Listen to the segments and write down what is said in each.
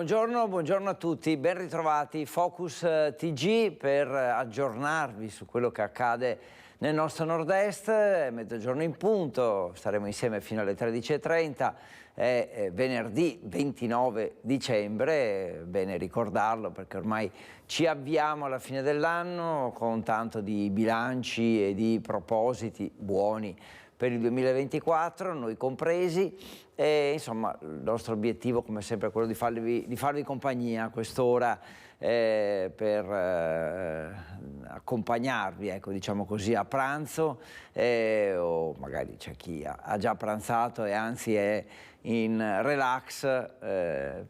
buongiorno a tutti, ben ritrovati. Focus TG per aggiornarvi su quello che accade nel nostro nord-est. Mezzogiorno in punto, staremo insieme fino alle 13:30. È venerdì 29 dicembre, bene ricordarlo perché ormai ci avviamo alla fine dell'anno con tanto di bilanci e di propositi buoni per il 2024, noi compresi, e insomma il nostro obiettivo come sempre è quello di farvi compagnia a quest'ora per accompagnarvi, ecco, diciamo così, a pranzo, o magari c'è chi ha già pranzato e anzi è in relax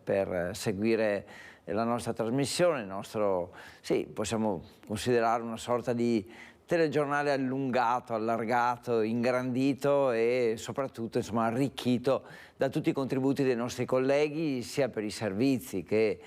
per seguire la nostra trasmissione, il nostro, sì, possiamo considerare una sorta di telegiornale allungato, allargato, ingrandito e soprattutto insomma arricchito da tutti i contributi dei nostri colleghi, sia per i servizi che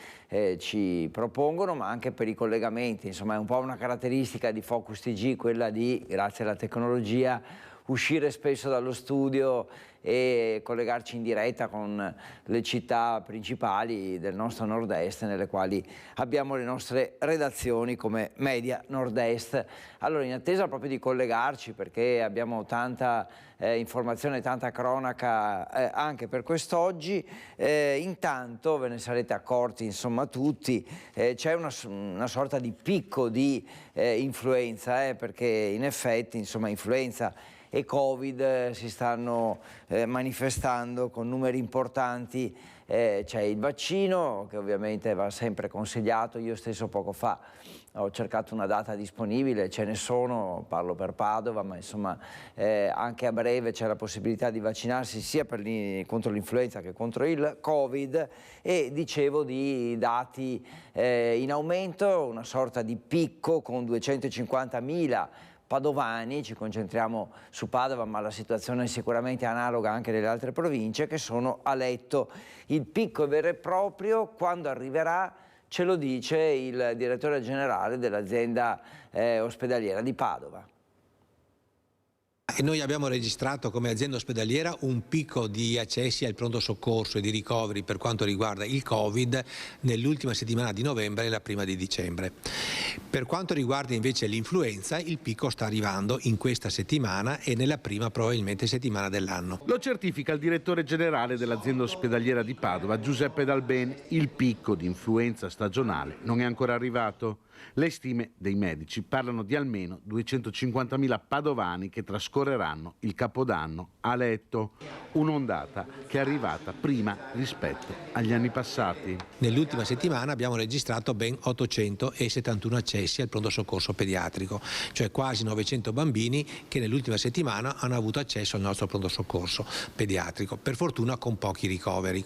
ci propongono ma anche per i collegamenti. Insomma è un po' una caratteristica di Focus TG quella di, grazie alla tecnologia, uscire spesso dallo studio e collegarci in diretta con le città principali del nostro nord-est, nelle quali abbiamo le nostre redazioni come Media Nord-Est. Allora, in attesa proprio di collegarci, perché abbiamo tanta informazione, tanta cronaca anche per quest'oggi, intanto ve ne sarete accorti insomma tutti, c'è una sorta di picco di influenza, perché in effetti insomma influenza e Covid si stanno manifestando con numeri importanti. C'è il vaccino che ovviamente va sempre consigliato. Io stesso poco fa ho cercato una data disponibile, ce ne sono, parlo per Padova, ma insomma anche a breve c'è la possibilità di vaccinarsi sia contro l'influenza che contro il Covid, e dicevo di dati in aumento, una sorta di picco con 250.000 padovani. Ci concentriamo su Padova, ma la situazione è sicuramente analoga anche nelle altre province, che sono a letto. Il picco è vero e proprio, quando arriverà ce lo dice il direttore generale dell'azienda ospedaliera di Padova. E noi abbiamo registrato come azienda ospedaliera un picco di accessi al pronto soccorso e di ricoveri per quanto riguarda il Covid nell'ultima settimana di novembre e la prima di dicembre. Per quanto riguarda invece l'influenza, il picco sta arrivando in questa settimana e nella prima probabilmente settimana dell'anno. Lo certifica il direttore generale dell'azienda ospedaliera di Padova, Giuseppe Dalben. Il picco di influenza stagionale non è ancora arrivato. Le stime dei medici parlano di almeno 250.000 padovani che trascorreranno il Capodanno a letto, un'ondata che è arrivata prima rispetto agli anni passati. Nell'ultima settimana abbiamo registrato ben 871 accessi al pronto soccorso pediatrico, cioè quasi 900 bambini che nell'ultima settimana hanno avuto accesso al nostro pronto soccorso pediatrico, per fortuna con pochi ricoveri.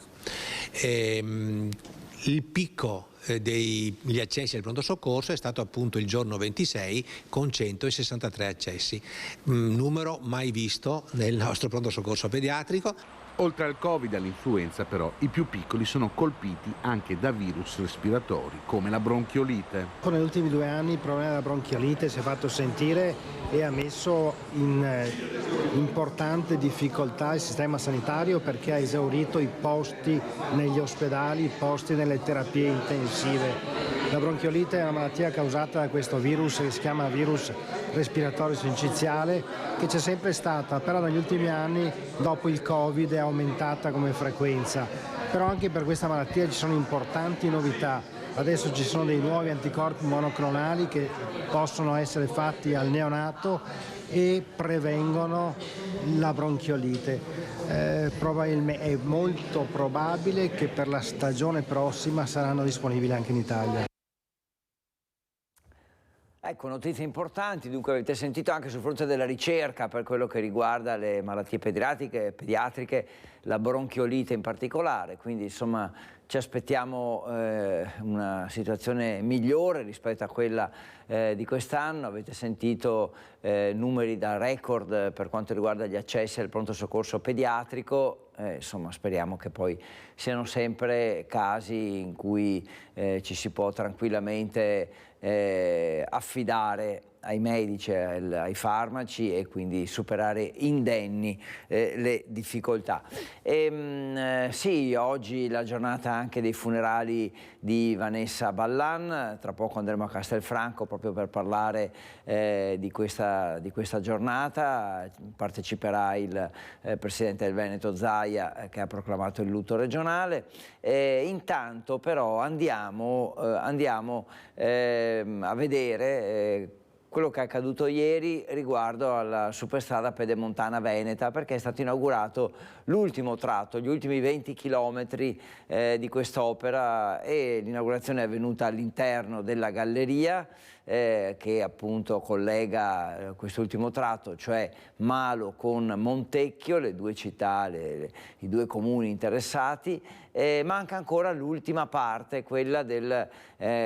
Il picco degli accessi al pronto soccorso è stato appunto il giorno 26 con 163 accessi, numero mai visto nel nostro pronto soccorso pediatrico. Oltre al Covid e all'influenza però i più piccoli sono colpiti anche da virus respiratori come la bronchiolite. Negli ultimi 2 anni il problema della bronchiolite si è fatto sentire e ha messo in importante difficoltà il sistema sanitario, perché ha esaurito i posti negli ospedali, i posti nelle terapie intensive. La bronchiolite è una malattia causata da questo virus che si chiama virus respiratorio sinciziale, che c'è sempre stata, però negli ultimi anni dopo il Covid è aumentata come frequenza. Però anche per questa malattia ci sono importanti novità. Adesso ci sono dei nuovi anticorpi monoclonali che possono essere fatti al neonato e prevengono la bronchiolite. È molto probabile che per la stagione prossima saranno disponibili anche in Italia. Ecco, notizie importanti. Dunque avete sentito anche sul fronte della ricerca per quello che riguarda le malattie pediatriche, la bronchiolite in particolare, quindi insomma ci aspettiamo una situazione migliore rispetto a quella di quest'anno. Avete sentito numeri da record per quanto riguarda gli accessi al pronto soccorso pediatrico. insomma speriamo che poi siano sempre casi in cui ci si può tranquillamente affidare ai medici, ai farmaci e quindi superare indenni le difficoltà. Sì, oggi la giornata anche dei funerali di Vanessa Ballan, tra poco andremo a Castelfranco proprio per parlare di questa giornata, parteciperà il Presidente del Veneto Zaia che ha proclamato il lutto regionale. Intanto però andiamo a vedere quello che è accaduto ieri riguardo alla superstrada pedemontana veneta, perché è stato inaugurato l'ultimo tratto, gli ultimi 20 chilometri di quest'opera, e l'inaugurazione è avvenuta all'interno della galleria che appunto collega quest'ultimo tratto, cioè Malo con Montecchio, le due città, i due comuni interessati. Manca ancora l'ultima parte, quella del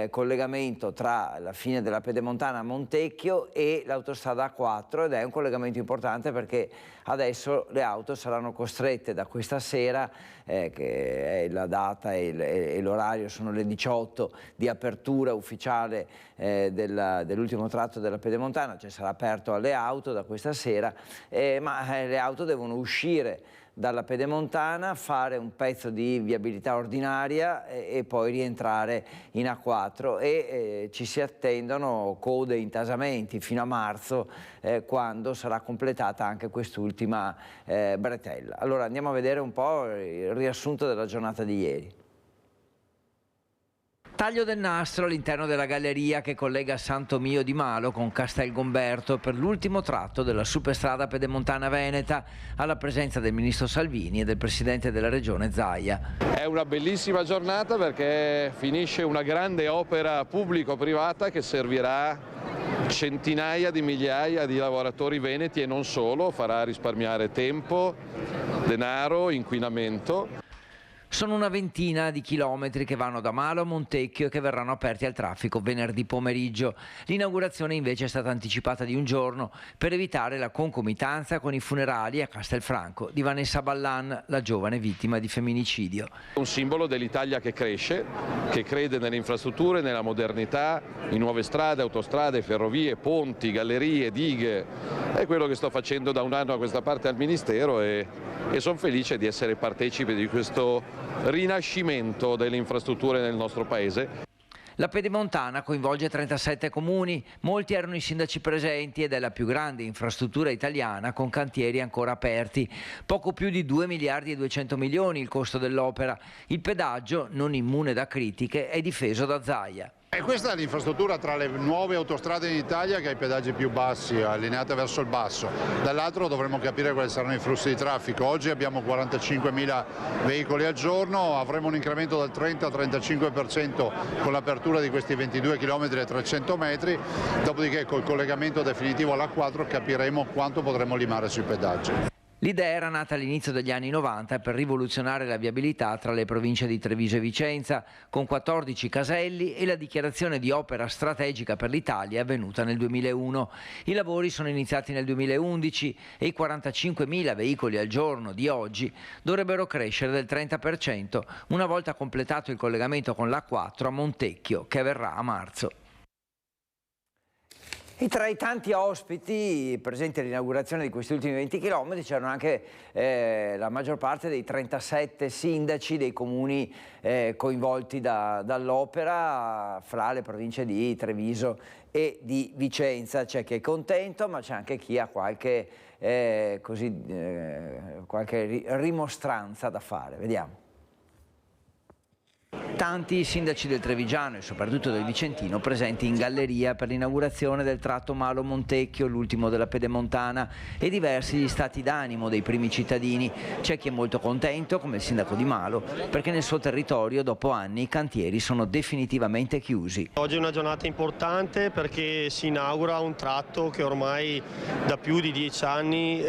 collegamento tra la fine della pedemontana Montecchio e l'autostrada A4, ed è un collegamento importante perché adesso le auto saranno costrette da questa sera, che è la data e l'orario sono le 18 di apertura ufficiale dell'ultimo tratto della pedemontana, cioè sarà aperto alle auto da questa sera, ma le auto devono uscire dalla pedemontana, fare un pezzo di viabilità ordinaria e poi rientrare in A4, e ci si attendono code e intasamenti fino a marzo, quando sarà completata anche quest'ultima bretella. Allora andiamo a vedere un po' il riassunto della giornata di ieri. Taglio del nastro all'interno della galleria che collega Santo Mio di Malo con Castelgomberto per l'ultimo tratto della superstrada pedemontana veneta, alla presenza del ministro Salvini e del presidente della regione Zaia. È una bellissima giornata perché finisce una grande opera pubblico-privata che servirà centinaia di migliaia di lavoratori veneti e non solo, farà risparmiare tempo, denaro, inquinamento. Sono una ventina di chilometri che vanno da Malo a Montecchio e che verranno aperti al traffico venerdì pomeriggio. L'inaugurazione invece è stata anticipata di un giorno per evitare la concomitanza con i funerali a Castelfranco di Vanessa Ballan, la giovane vittima di femminicidio. Un simbolo dell'Italia che cresce, che crede nelle infrastrutture, nella modernità, in nuove strade, autostrade, ferrovie, ponti, gallerie, dighe. È quello che sto facendo da un anno a questa parte al Ministero e sono felice di essere partecipe di questo rinascimento delle infrastrutture nel nostro paese. La pedemontana coinvolge 37 comuni, molti erano i sindaci presenti ed è la più grande infrastruttura italiana con cantieri ancora aperti. Poco più di 2 miliardi e 200 milioni il costo dell'opera. Il pedaggio, non immune da critiche, è difeso da Zaia. E questa è l'infrastruttura tra le nuove autostrade in Italia che ha i pedaggi più bassi, allineate verso il basso. Dall'altro dovremo capire quali saranno i flussi di traffico. Oggi abbiamo 45.000 veicoli al giorno, avremo un incremento del 30-35% con l'apertura di questi 22 km e 300 metri, dopodiché col collegamento definitivo alla A4 capiremo quanto potremo limare sui pedaggi. L'idea era nata all'inizio degli anni 90 per rivoluzionare la viabilità tra le province di Treviso e Vicenza, con 14 caselli, e la dichiarazione di opera strategica per l'Italia è avvenuta nel 2001. I lavori sono iniziati nel 2011 e i 45.000 veicoli al giorno di oggi dovrebbero crescere del 30% una volta completato il collegamento con l'A4 a Montecchio, che avverrà a marzo. E tra i tanti ospiti presenti all'inaugurazione di questi ultimi 20 km c'erano anche la maggior parte dei 37 sindaci dei comuni coinvolti dall'opera, fra le province di Treviso e di Vicenza. C'è chi è contento, ma c'è anche chi ha qualche rimostranza da fare. Vediamo. Tanti sindaci del Trevigiano e soprattutto del Vicentino presenti in galleria per l'inaugurazione del tratto Malo-Montecchio, l'ultimo della pedemontana, e diversi gli stati d'animo dei primi cittadini. C'è chi è molto contento, come il sindaco di Malo, perché nel suo territorio dopo anni i cantieri sono definitivamente chiusi. Oggi è una giornata importante perché si inaugura un tratto che ormai da più di 10 anni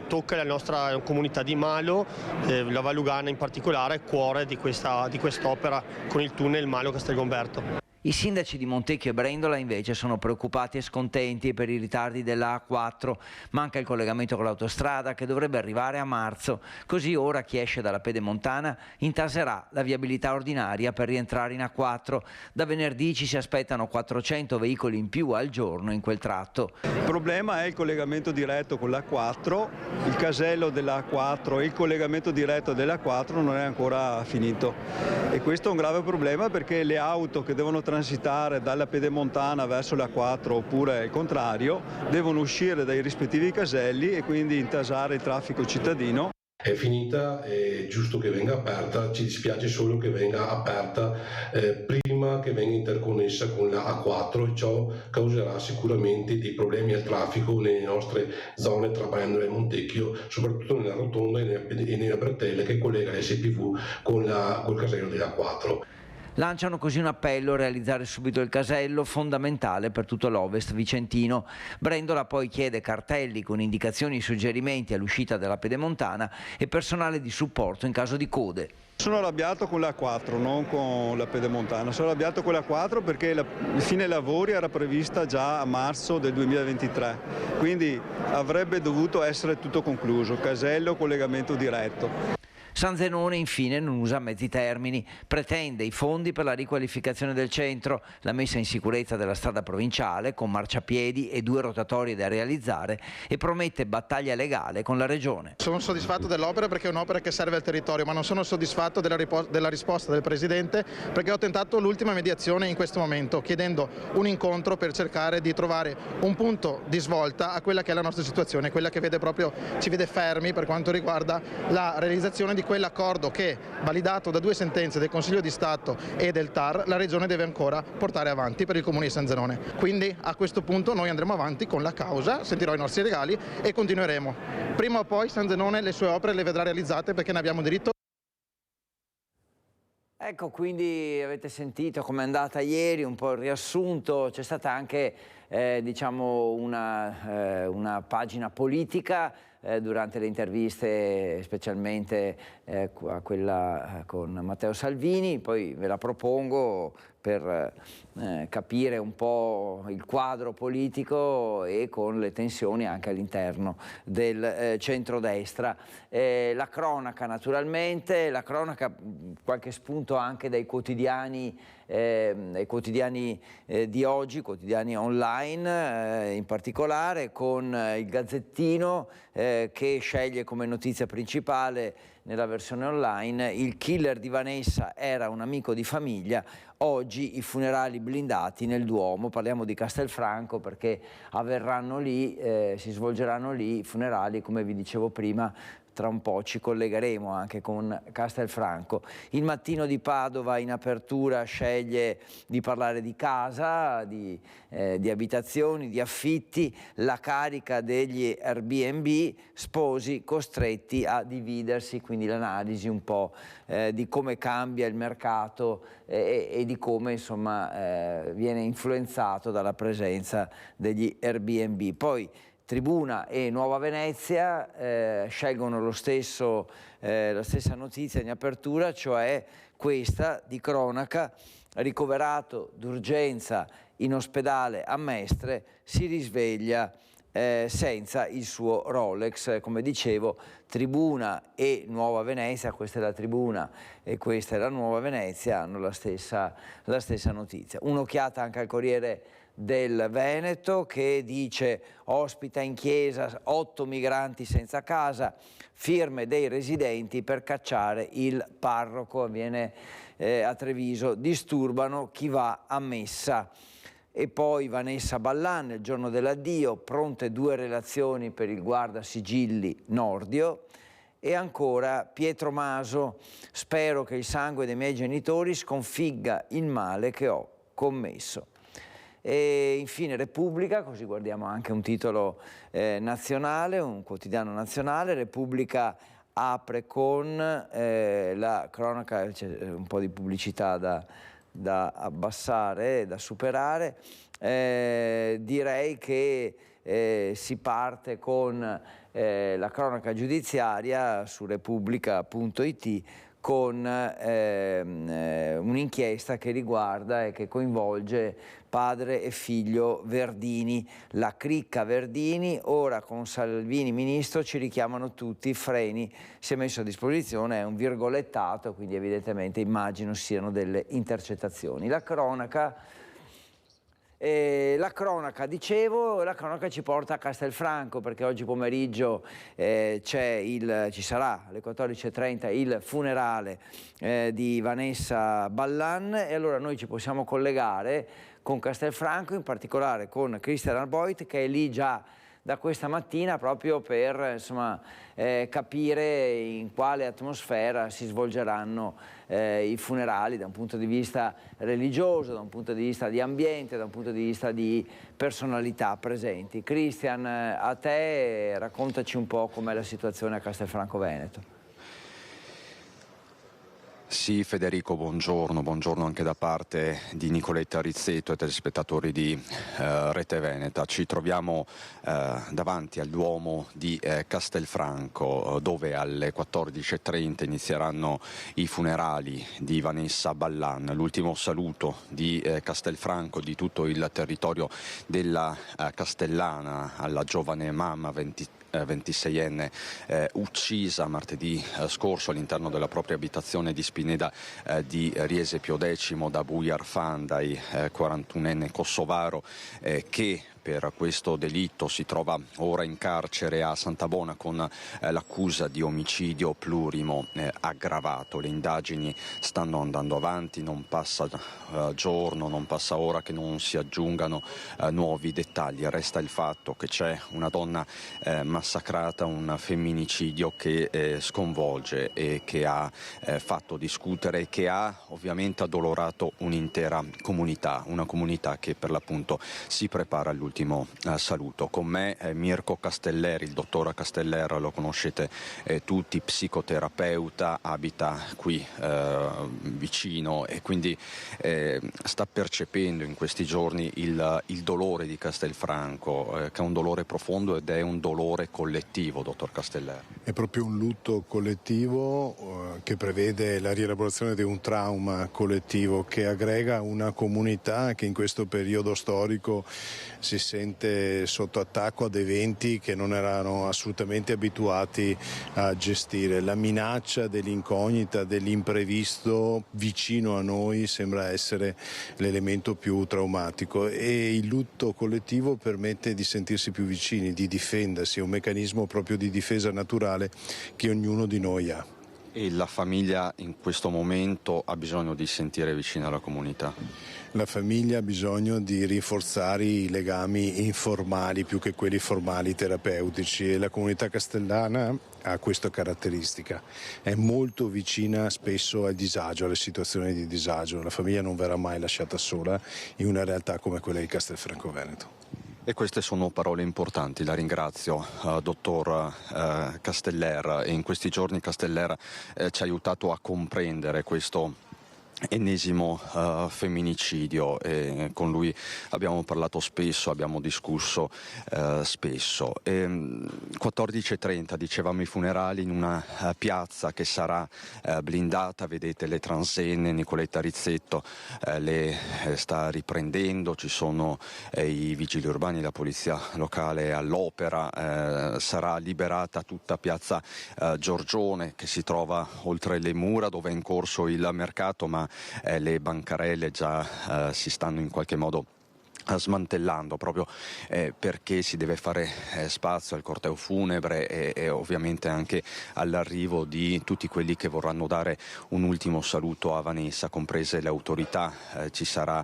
tocca la nostra comunità di Malo, la Val Lugana in particolare, cuore di quest'opera con il tunnel Malo-Castelgomberto. I sindaci di Montecchio e Brendola invece sono preoccupati e scontenti per i ritardi della A4. Manca il collegamento con l'autostrada che dovrebbe arrivare a marzo, così ora chi esce dalla Pedemontana intaserà la viabilità ordinaria per rientrare in A4. Da venerdì ci si aspettano 400 veicoli in più al giorno in quel tratto. Il problema è il collegamento diretto con l'A4, il casello dell'A4 e il collegamento diretto dell'A4 non è ancora finito e questo è un grave problema perché le auto che devono transitare dalla Pedemontana verso l'A4 oppure il contrario devono uscire dai rispettivi caselli e quindi intasare il traffico cittadino. È finita, è giusto che venga aperta, ci dispiace solo che venga aperta prima che venga interconnessa con la A4 e ciò causerà sicuramente dei problemi al traffico nelle nostre zone tra Brendola e Montecchio, soprattutto nella rotonda e nella bretella che collega l'SPV col casello della A4. Lanciano così un appello a realizzare subito il casello, fondamentale per tutto l'Ovest vicentino. Brendola poi chiede cartelli con indicazioni e suggerimenti all'uscita della Pedemontana e personale di supporto in caso di code. Sono arrabbiato con la A4, non con la Pedemontana, sono arrabbiato con la A4 perché il fine lavori era prevista già a marzo del 2023, quindi avrebbe dovuto essere tutto concluso, casello, collegamento diretto. San Zenone infine non usa mezzi termini, pretende i fondi per la riqualificazione del centro, la messa in sicurezza della strada provinciale con marciapiedi e 2 rotatorie da realizzare e promette battaglia legale con la regione. Sono soddisfatto dell'opera perché è un'opera che serve al territorio, ma non sono soddisfatto della risposta del Presidente perché ho tentato l'ultima mediazione in questo momento, chiedendo un incontro per cercare di trovare un punto di svolta a quella che è la nostra situazione, quella che ci vede fermi per quanto riguarda la realizzazione di quell'accordo che, validato da 2 sentenze del Consiglio di Stato e del TAR, la Regione deve ancora portare avanti per il Comune di San Zenone. Quindi a questo punto noi andremo avanti con la causa, sentirò i nostri legali e continueremo. Prima o poi San Zenone le sue opere le vedrà realizzate perché ne abbiamo diritto. Ecco, quindi avete sentito com'è andata ieri, un po' il riassunto, c'è stata anche diciamo una pagina politica durante le interviste, specialmente a quella con Matteo Salvini, poi ve la propongo per capire un po' il quadro politico e con le tensioni anche all'interno del centrodestra. La cronaca naturalmente, qualche spunto anche dai quotidiani di oggi, quotidiani online in particolare, con il Gazzettino che sceglie come notizia principale nella versione online: il killer di Vanessa era un amico di famiglia, oggi i funerali blindati nel Duomo. Parliamo di Castelfranco perché avverranno lì, si svolgeranno lì i funerali, come vi dicevo prima. Tra un po' ci collegheremo anche con Castelfranco. Il Mattino di Padova in apertura sceglie di parlare di casa, di abitazioni, di affitti, la carica degli Airbnb, sposi costretti a dividersi, quindi l'analisi un po' di come cambia il mercato e di come insomma viene influenzato dalla presenza degli Airbnb. Poi Tribuna e Nuova Venezia scelgono la stessa notizia in apertura, cioè questa di cronaca: ricoverato d'urgenza in ospedale a Mestre, si risveglia senza il suo Rolex. Come dicevo, Tribuna e Nuova Venezia, questa è la Tribuna e questa è la Nuova Venezia, hanno la stessa notizia. Un'occhiata anche al Corriere del Veneto che dice: ospita in chiesa 8 migranti senza casa, firme dei residenti per cacciare il parroco. Avviene a Treviso, disturbano chi va a messa. E poi Vanessa Ballan, il giorno dell'addio, pronte 2 relazioni per il guardasigilli Nordio. E ancora Pietro Maso: spero che il sangue dei miei genitori sconfigga il male che ho commesso. E infine Repubblica, così guardiamo anche un titolo nazionale, un quotidiano nazionale. Repubblica apre con la cronaca, c'è un po' di pubblicità da abbassare, da superare. Direi che si parte con la cronaca giudiziaria su Repubblica.it con un'inchiesta che riguarda e che coinvolge padre e figlio Verdini, la cricca Verdini. Ora con Salvini ministro ci richiamano tutti, freni, si è messo a disposizione, è un virgolettato, quindi evidentemente immagino siano delle intercettazioni. La cronaca, dicevo, la cronaca ci porta a Castelfranco, perché oggi pomeriggio ci sarà alle 14:30 il funerale di Vanessa Ballan, e allora noi ci possiamo collegare con Castelfranco, in particolare con Christian Arboit, che è lì già da questa mattina proprio per capire in quale atmosfera si svolgeranno i funerali da un punto di vista religioso, da un punto di vista di ambiente, da un punto di vista di personalità presenti. Christian, a te raccontaci un po' com'è la situazione a Castelfranco Veneto. Sì, Federico, buongiorno anche da parte di Nicoletta Rizzetto e telespettatori di Rete Veneta. Ci troviamo davanti al Duomo di Castelfranco, dove alle 14:30 inizieranno i funerali di Vanessa Ballan, l'ultimo saluto di Castelfranco, di tutto il territorio della Castellana, alla giovane mamma 26enne uccisa martedì scorso all'interno della propria abitazione di Spineda di Riese Pio X da Bujar Fandaj, 41enne kosovaro che per questo delitto si trova ora in carcere a Santabona con l'accusa di omicidio plurimo aggravato. Le indagini stanno andando avanti, non passa giorno, non passa ora che non si aggiungano nuovi dettagli. Resta il fatto che c'è una donna massacrata, un femminicidio che sconvolge e che ha fatto discutere e che ha ovviamente addolorato un'intera comunità, una comunità che per l'appunto si prepara all'ultimo saluto. Con me Mirko Casteller, il dottor Casteller lo conoscete tutti, psicoterapeuta, abita qui vicino e quindi sta percependo in questi giorni il dolore di Castelfranco, che è un dolore profondo ed è un dolore collettivo, dottor Casteller. È proprio un lutto collettivo che prevede la rielaborazione di un trauma collettivo che aggrega una comunità che in questo periodo storico si sente sotto attacco ad eventi che non erano assolutamente abituati a gestire. La minaccia dell'incognita, dell'imprevisto vicino a noi sembra essere l'elemento più traumatico, e il lutto collettivo permette di sentirsi più vicini, di difendersi, è un meccanismo proprio di difesa naturale che ognuno di noi ha. E la famiglia in questo momento ha bisogno di sentire vicina la comunità? La famiglia ha bisogno di rinforzare i legami informali più che quelli formali terapeutici, e la comunità castellana ha questa caratteristica, è molto vicina spesso al disagio, alle situazioni di disagio. La famiglia non verrà mai lasciata sola in una realtà come quella di Castelfranco Veneto. E queste sono parole importanti, la ringrazio dottor Casteller, e in questi giorni Casteller ci ha aiutato a comprendere questo ennesimo femminicidio, e con lui abbiamo parlato spesso, abbiamo discusso spesso. 14:30 dicevamo i funerali in una piazza che sarà blindata, vedete le transenne, Nicoletta Rizzetto le sta riprendendo, ci sono i vigili urbani, la polizia locale all'opera, sarà liberata tutta piazza Giorgione che si trova oltre le mura dove è in corso il mercato, ma le bancarelle già si stanno in qualche modo smantellando, proprio perché si deve fare spazio al corteo funebre e ovviamente anche all'arrivo di tutti quelli che vorranno dare un ultimo saluto a Vanessa, comprese le autorità. Ci sarà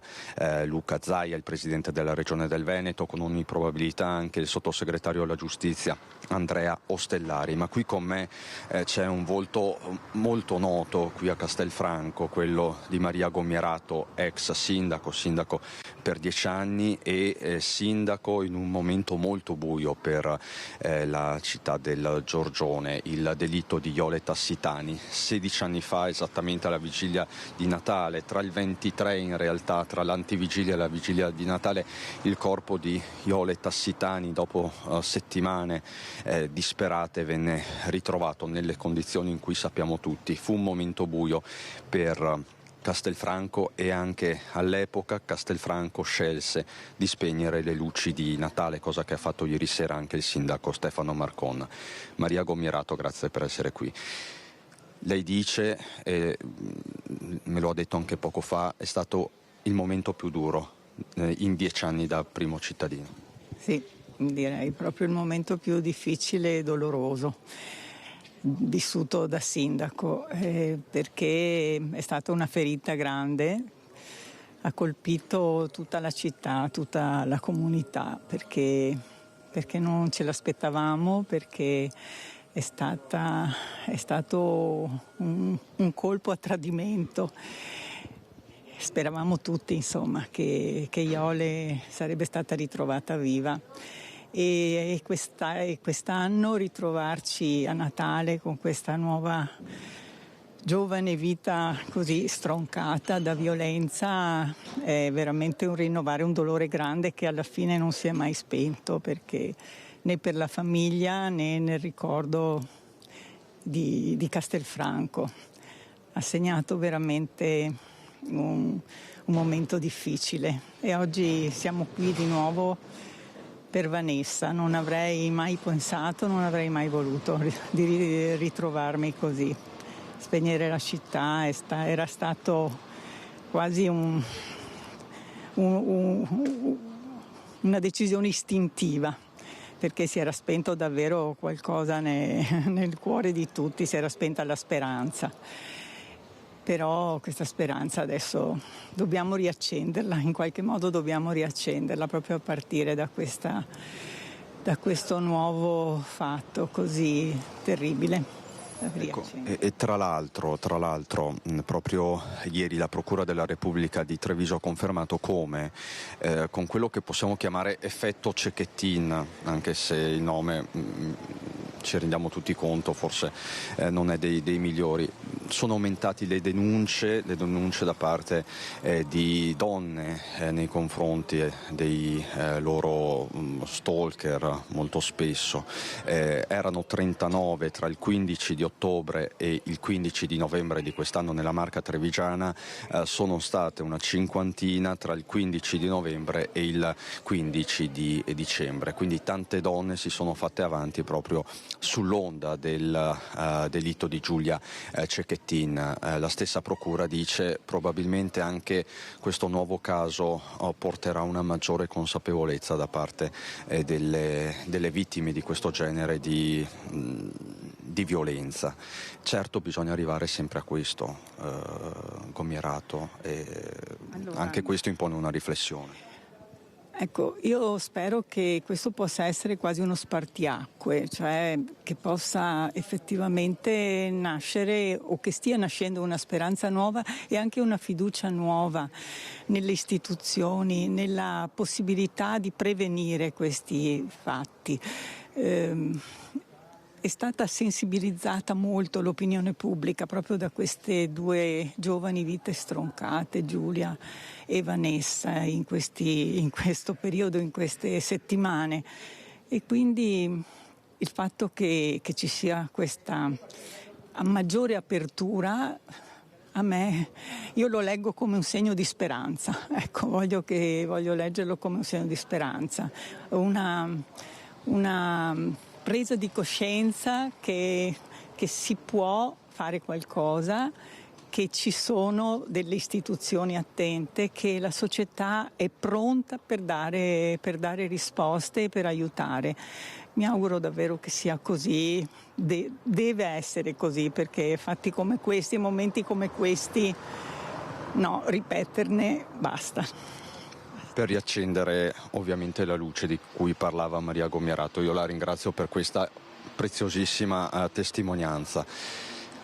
Luca Zaia, il presidente della Regione del Veneto, con ogni probabilità anche il sottosegretario alla giustizia Andrea Ostellari, ma qui con me c'è un volto molto noto qui a Castelfranco, quello di Maria Gomierato, ex sindaco per 10 anni, anni e sindaco in un momento molto buio per la città del Giorgione, il delitto di Jole Tassitani. 16 anni fa, esattamente alla vigilia di Natale, tra il 23 in realtà, tra l'antivigilia e la vigilia di Natale, il corpo di Jole Tassitani, dopo settimane disperate, venne ritrovato nelle condizioni in cui sappiamo tutti. Fu un momento buio per Castelfranco e anche all'epoca Castelfranco scelse di spegnere le luci di Natale, cosa che ha fatto ieri sera anche il sindaco Stefano Marcon. Maria Gomierato, grazie per essere qui. Lei dice, e me lo ha detto anche poco fa, è stato il momento più duro in 10 anni da primo cittadino. Sì, direi proprio il momento più difficile e doloroso vissuto da sindaco, perché è stata una ferita grande, ha colpito tutta la città, tutta la comunità, perché non ce l'aspettavamo, perché è stato un colpo a tradimento. Speravamo tutti, insomma, che Jole sarebbe stata ritrovata viva. E quest'anno ritrovarci a Natale con questa nuova giovane vita così stroncata da violenza è veramente un rinnovare un dolore grande che alla fine non si è mai spento, perché né per la famiglia né nel ricordo di Castelfranco. Ha segnato veramente un momento difficile e oggi siamo qui di nuovo per Vanessa. Non avrei mai pensato, non avrei mai voluto di ritrovarmi così. Spegnere la città era stato quasi una decisione istintiva, perché si era spento davvero qualcosa nel cuore di tutti, si era spenta la speranza. Però questa speranza adesso dobbiamo riaccenderla, in qualche modo dobbiamo riaccenderla proprio a partire da questo nuovo fatto così terribile. Ecco, e tra l'altro, proprio ieri la Procura della Repubblica di Treviso ha confermato come con quello che possiamo chiamare effetto Cecchettin, anche se il nome ci rendiamo tutti conto forse non è dei migliori, sono aumentati le denunce da parte di donne nei confronti dei loro stalker molto spesso. Erano 39 tra il 15 di ottobre e il 15 di novembre di quest'anno nella Marca trevigiana, sono state una cinquantina tra il 15 di novembre e il 15 di dicembre, quindi tante donne si sono fatte avanti proprio sull'onda del delitto di Giulia Cecchettin. La stessa Procura dice probabilmente anche questo nuovo caso porterà una maggiore consapevolezza da parte delle vittime di questo genere di violenza. Certo, bisogna arrivare sempre a questo, Gomierato, e allora, anche questo impone una riflessione. Ecco, io spero che questo possa essere quasi uno spartiacque, cioè che possa effettivamente nascere o che stia nascendo una speranza nuova e anche una fiducia nuova nelle istituzioni, nella possibilità di prevenire questi fatti. È stata sensibilizzata molto l'opinione pubblica proprio da queste due giovani vite stroncate, Giulia e Vanessa, in questo periodo, in queste settimane. E quindi il fatto che ci sia questa maggiore apertura, a me, io lo leggo come un segno di speranza. Ecco, voglio leggerlo come un segno di speranza. Una presa di coscienza che si può fare qualcosa, che ci sono delle istituzioni attente, che la società è pronta per dare risposte e per aiutare. Mi auguro davvero che sia così, deve essere così, perché fatti come questi, momenti come questi, no, ripeterne basta. Per riaccendere ovviamente la luce di cui parlava Maria Gomierato. Io la ringrazio per questa preziosissima testimonianza.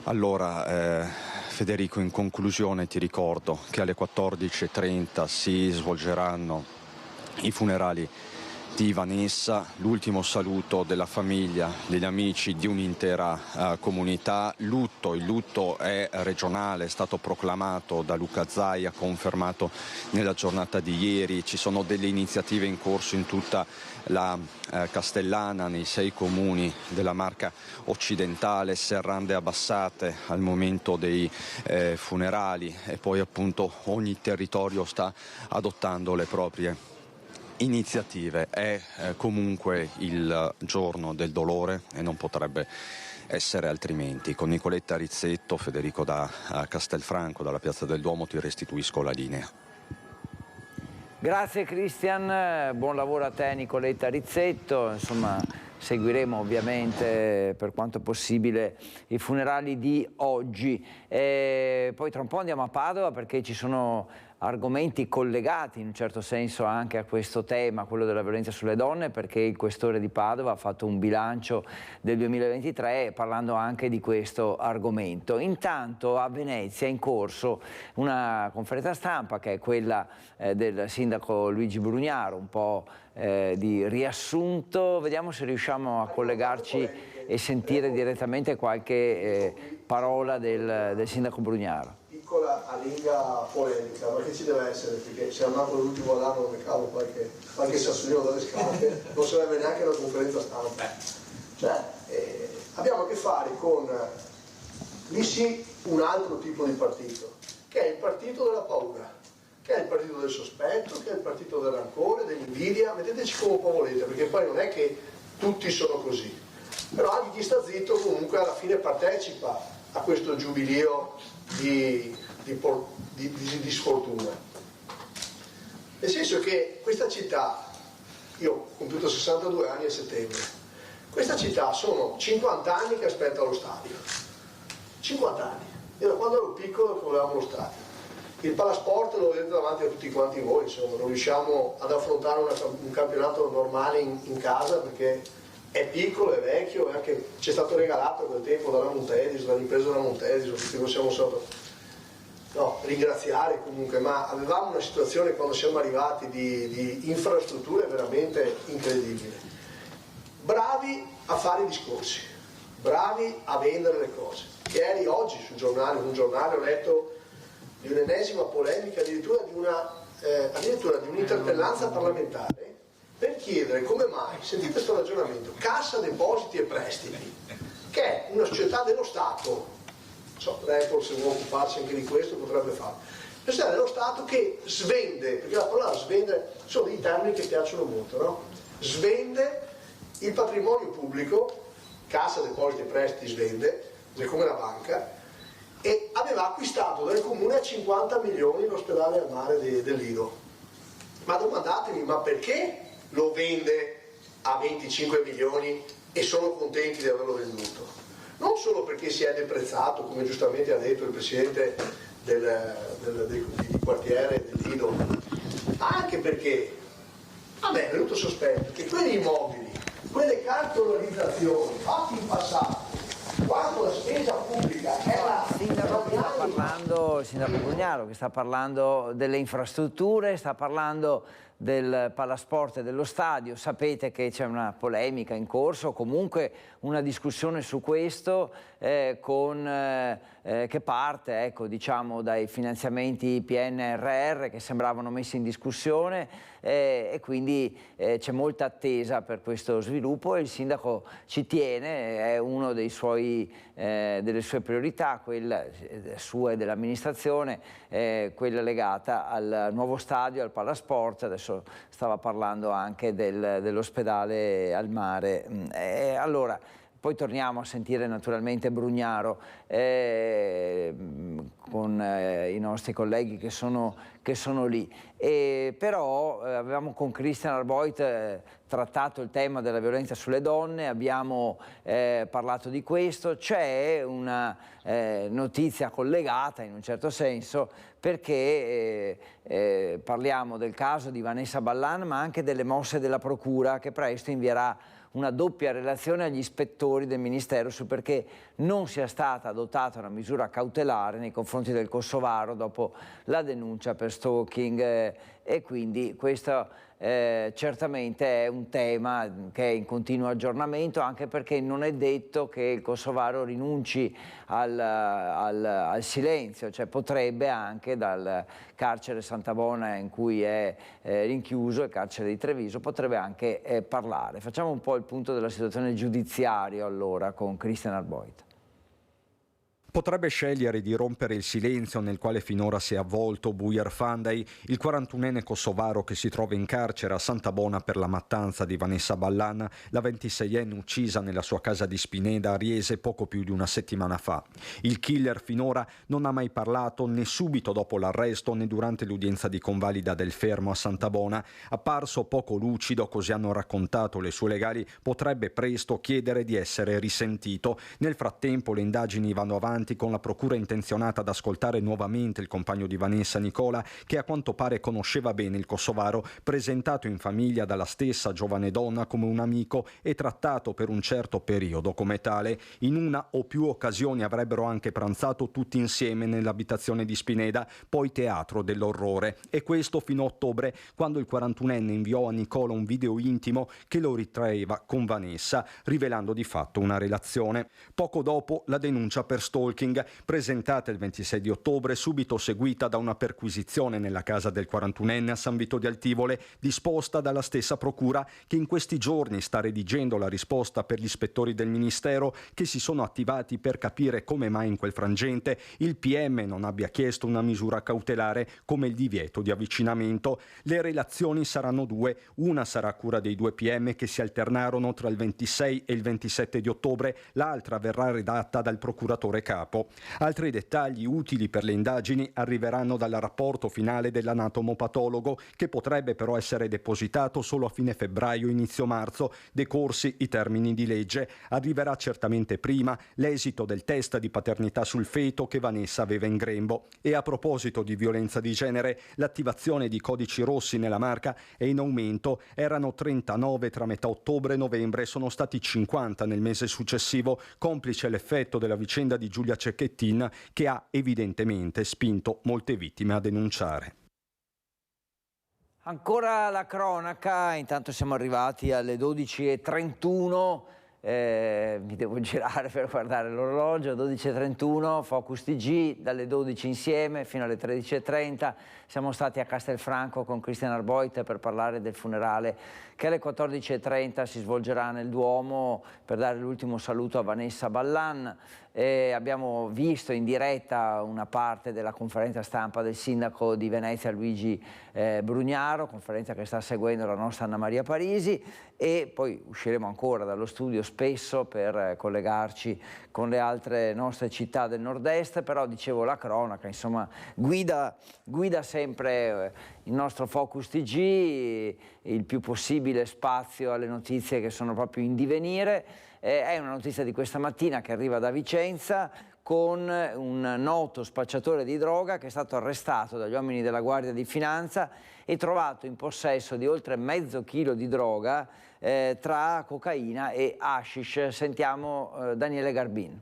Allora, Federico, in conclusione ti ricordo che alle 14:30 si svolgeranno i funerali di Vanessa, l'ultimo saluto della famiglia, degli amici, di un'intera comunità. Il lutto è regionale, è stato proclamato da Luca Zaia, confermato nella giornata di ieri. Ci sono delle iniziative in corso in tutta la Castellana, nei 6 comuni della Marca occidentale, serrande abbassate al momento dei funerali, e poi appunto ogni territorio sta adottando le proprie iniziative. È comunque il giorno del dolore e non potrebbe essere altrimenti. Con Nicoletta Rizzetto, Federico da Castelfranco, dalla Piazza del Duomo, ti restituisco la linea. Grazie Cristian, buon lavoro a te Nicoletta Rizzetto. Insomma, seguiremo ovviamente per quanto possibile i funerali di oggi. Poi tra un po' andiamo a Padova perché ci sono argomenti collegati in un certo senso anche a questo tema, quello della violenza sulle donne, perché il questore di Padova ha fatto un bilancio del 2023 parlando anche di questo argomento. Intanto a Venezia è in corso una conferenza stampa che è quella del sindaco Luigi Brugnaro, un po' di riassunto. Vediamo se riusciamo a collegarci e sentire direttamente qualche parola del sindaco Brugnaro. Piccola alinga polemica, ma che ci deve essere, perché se andato l'ultimo anno non mi cavo qualche sassolino dalle scarpe, non serve neanche una conferenza stampa. Cioè, abbiamo a che fare con lì sì un altro tipo di partito, che è il partito della paura, che è il partito del sospetto, che è il partito del rancore, dell'invidia, metteteci come un po' volete, perché poi non è che tutti sono così, però anche chi sta zitto comunque alla fine partecipa a questo giubileo di sfortuna. Nel senso che questa città, io ho compiuto 62 anni a settembre, questa città sono 50 anni che aspetta lo stadio. 50 anni. Io da quando ero piccolo che volevamo lo stadio. Il Palasport lo vedete davanti a tutti quanti voi, insomma, non riusciamo ad affrontare un campionato normale in casa perché è piccolo, è vecchio, e anche ci è stato regalato a quel tempo dalla Montedis, dall'impresa della Montedis, tutti possiamo solo ringraziare comunque, ma avevamo una situazione quando siamo arrivati di infrastrutture veramente incredibili. Bravi a fare i discorsi, bravi a vendere le cose. Ieri, oggi sul giornale, un giornale, ho letto di un'ennesima polemica, addirittura di un'interpellanza parlamentare per chiedere come mai, sentite questo ragionamento, Cassa Depositi e Prestiti, che è una società dello Stato, Report se vuole occuparsi anche di questo potrebbe farlo, una società dello Stato che svende, perché la parola svende sono dei termini che piacciono molto, no? Svende il patrimonio pubblico, Cassa Depositi e Prestiti svende, è come la banca, e aveva acquistato dal comune a 50 milioni l'ospedale al mare del Lido. Ma domandatevi, ma perché lo vende a 25 milioni e sono contenti di averlo venduto? Non solo perché si è deprezzato, come giustamente ha detto il presidente di quartiere del Lido, ma anche perché a me è venuto sospetto che quegli immobili, quelle cartolarizzazioni fatte in passato, quando la spesa pubblica era il sindaco Brugnaro che sta parlando delle infrastrutture, sta parlando del Palasport e dello stadio. Sapete che c'è una polemica in corso, comunque una discussione su questo che parte, ecco, diciamo, dai finanziamenti PNRR che sembravano messi in discussione e quindi c'è molta attesa per questo sviluppo e il sindaco ci tiene, è uno delle sue priorità, quella sua e dell'amministrazione, quella legata al nuovo stadio, al Palasport. Adesso stava parlando anche dell'ospedale al mare. Allora, poi torniamo a sentire naturalmente Brugnaro con i nostri colleghi che sono lì. Però avevamo con Christian Arboit trattato il tema della violenza sulle donne, abbiamo parlato di questo, c'è una notizia collegata in un certo senso perché parliamo del caso di Vanessa Ballan ma anche delle mosse della Procura che presto invierà una doppia relazione agli ispettori del Ministero su perché non sia stata adottata una misura cautelare nei confronti del kosovaro dopo la denuncia per stalking e quindi questo certamente è un tema che è in continuo aggiornamento, anche perché non è detto che il kosovaro rinunci al silenzio, cioè potrebbe anche dal carcere Santa Bona in cui è rinchiuso, il carcere di Treviso, potrebbe anche parlare. Facciamo un po' il punto della situazione giudiziaria allora con Christian Arboit. Potrebbe scegliere di rompere il silenzio nel quale finora si è avvolto Bujar Fandaj, il 41enne kosovaro che si trova in carcere a Santa Bona per la mattanza di Vanessa Ballan, la 26enne uccisa nella sua casa di Spineda a Riese poco più di una settimana fa. Il killer finora non ha mai parlato né subito dopo l'arresto né durante l'udienza di convalida del fermo a Santa Bona. Apparso poco lucido, così hanno raccontato le sue legali, potrebbe presto chiedere di essere risentito. Nel frattempo le indagini vanno avanti con la procura intenzionata ad ascoltare nuovamente il compagno di Vanessa, Nicola, che a quanto pare conosceva bene il kosovaro, presentato in famiglia dalla stessa giovane donna come un amico e trattato per un certo periodo come tale. In una o più occasioni avrebbero anche pranzato tutti insieme nell'abitazione di Spineda, poi teatro dell'orrore. E questo fino a ottobre, quando il 41enne inviò a Nicola un video intimo che lo ritraeva con Vanessa, rivelando di fatto una relazione. Poco dopo la denuncia per stalking, presentata il 26 di ottobre, subito seguita da una perquisizione nella casa del 41enne a San Vito di Altivole, disposta dalla stessa procura, che in questi giorni sta redigendo la risposta per gli ispettori del Ministero, che si sono attivati per capire come mai in quel frangente il PM non abbia chiesto una misura cautelare come il divieto di avvicinamento. Le relazioni saranno due: una sarà a cura dei due PM che si alternarono tra il 26 e il 27 di ottobre, l'altra verrà redatta dal procuratore capo. Altri dettagli utili per le indagini arriveranno dal rapporto finale dell'anatomopatologo, che potrebbe però essere depositato solo a fine febbraio, inizio marzo, decorsi i termini di legge. Arriverà certamente prima l'esito del test di paternità sul feto che Vanessa aveva in grembo. E a proposito di violenza di genere, l'attivazione di codici rossi nella Marca è in aumento. Erano 39 tra metà ottobre e novembre, sono stati 50 nel mese successivo, complice l'effetto della vicenda di Giulia Cecchettin, che ha evidentemente spinto molte vittime a denunciare. Ancora la cronaca, intanto siamo arrivati alle 12:31, mi devo girare per guardare l'orologio, 12:31, Focus TG, dalle 12 insieme fino alle 13:30. Siamo stati a Castelfranco con Christian Arboit per parlare del funerale che alle 14:30 si svolgerà nel Duomo per dare l'ultimo saluto a Vanessa Ballan. Abbiamo visto in diretta una parte della conferenza stampa del sindaco di Venezia Luigi Brugnaro, conferenza che sta seguendo la nostra Anna Maria Parisi, e poi usciremo ancora dallo studio spesso per collegarci con le altre nostre città del nord-est. Però dicevo, la cronaca insomma guida sempre il nostro Focus TG, il più possibile spazio alle notizie che sono proprio in divenire. È una notizia di questa mattina che arriva da Vicenza, con un noto spacciatore di droga che è stato arrestato dagli uomini della Guardia di Finanza e trovato in possesso di oltre mezzo chilo di droga tra cocaina e hashish. Sentiamo Daniele Garbin.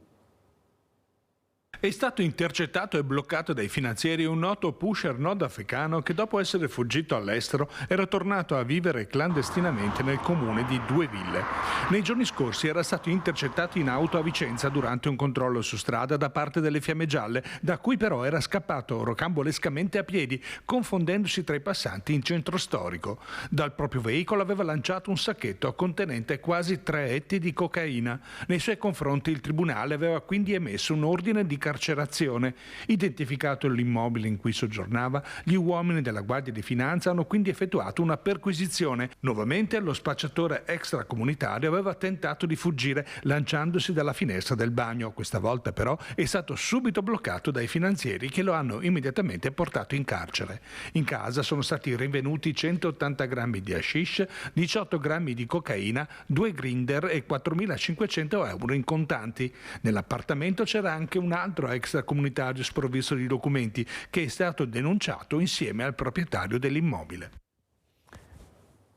È stato intercettato e bloccato dai finanzieri un noto pusher nordafricano che, dopo essere fuggito all'estero, era tornato a vivere clandestinamente nel comune di Due Ville. Nei giorni scorsi era stato intercettato in auto a Vicenza durante un controllo su strada da parte delle Fiamme Gialle, da cui però era scappato rocambolescamente a piedi, confondendosi tra i passanti in centro storico. Dal proprio veicolo aveva lanciato un sacchetto contenente quasi 3 etti di cocaina. Nei suoi confronti il tribunale aveva quindi emesso un ordine di carcerazione. Identificato l'immobile in cui soggiornava, gli uomini della Guardia di Finanza hanno quindi effettuato una perquisizione. Nuovamente lo spacciatore extracomunitario aveva tentato di fuggire lanciandosi dalla finestra del bagno. Questa volta però è stato subito bloccato dai finanzieri, che lo hanno immediatamente portato in carcere. In casa sono stati rinvenuti 180 grammi di hashish, 18 grammi di cocaina, 2 grinder e 4.500 euro in contanti. Nell'appartamento c'era anche un altro extracomunitario sprovvisto di documenti, che è stato denunciato insieme al proprietario dell'immobile.